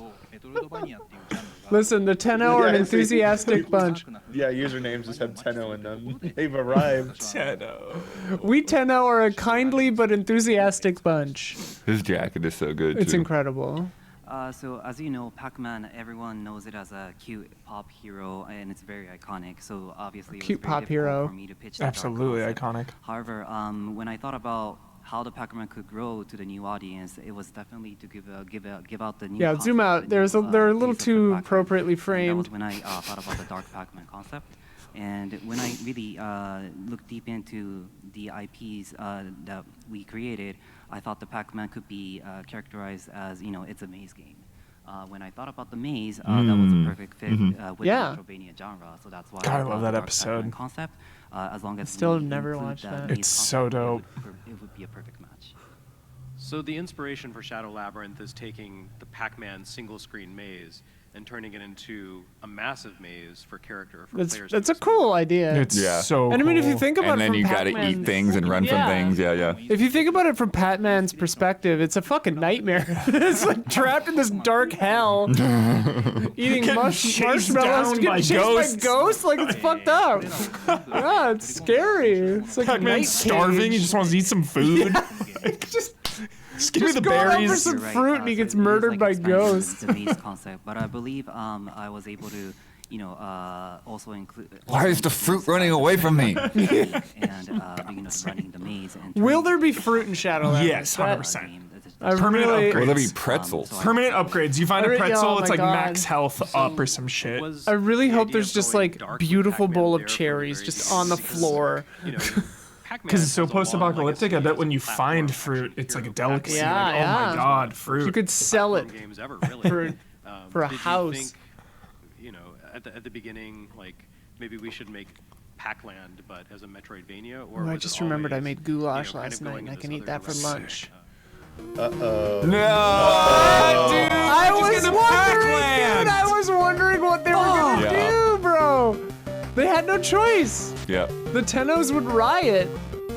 Listen, the Tenno are an Yeah, I see. enthusiastic bunch. Yeah, usernames just have Tenno in them. They've arrived. We Tenno are a kindly but enthusiastic bunch. His jacket is so good. It's too. So incredible. as you know, Pac-Man, everyone knows it as a cute pop hero, and it's very iconic. So obviously, it was Cute very pop difficult hero. for me to pitch that dark Absolutely concept. iconic. However, when I thought about how the Pac-Man could grow to the new audience, it was definitely to give out the new. Yeah, concept, zoom the out. new, they're a little face of the too Pac-Man. appropriately And that framed. was when I thought about the dark Pac-Man concept. And when I really looked deep into the IPs that we created, I thought the Pac-Man could be characterized as, it's a maze game. When I thought about the maze, that was a perfect fit with Yeah. the Metroidvania genre. So that's why God, I brought love the that dark episode. Pac-Man concept. As long as Still we never include watched that. maze It's so concept, dope. It would be a perfect match. So the inspiration for Shadow Labyrinth is taking the Pac-Man single-screen maze and turning it into a massive maze for character for players. That's to a cool idea. It's Yeah. so And I mean, if you cool. think about And it then from you gotta Pac-Man's- eat things and run Yeah. from things. Yeah, yeah. If you think about it from Pac-Man's perspective, it's a fucking nightmare. It's like trapped in this dark hell, eating Getting marshmallows, chased down getting by chased ghosts. by ghosts. Like it's fucked up. Yeah, it's scary. It's like a night Pac-Man's starving. He cage. just wants to eat some food. Just give me the go out for berries. some You're right, fruit and he so gets it is murdered like by expanding ghosts. The maze concept, but I believe I was able to, also include. Why is the fruit running away from me? And running the maze. And Will turning there be it fruit in Shadow Labyrinth? Yes, That- 100%. I Permanent really, upgrade. Will there be Grades. pretzels? So I- Permanent upgrades. You find a Oh pretzel, my it's like God. max health up or some shit. Was I really the hope idea there's of just going like dark with beautiful Pac-Man bowl there of from the cherries very just beginning? on the Because, floor. Pac-Man Because it's so has a long post-apocalyptic, I legacy bet as when a you find platform fruit, it's like a action hero. delicacy. Yeah, like, oh yeah. my god, fruit. You could sell it Platform games ever, really. for a Did house. You think, at the beginning, like maybe we should make Pac-Land, but as a Metroidvania, or Oh, I was it just remembered I always, made goulash kind of last night, going and I in can this eat other that for direction? lunch. No. I was get to wondering, Pac-Land. dude. I was wondering what they were gonna Yeah. do, bro. They had no choice. Yeah. The Tennos would riot.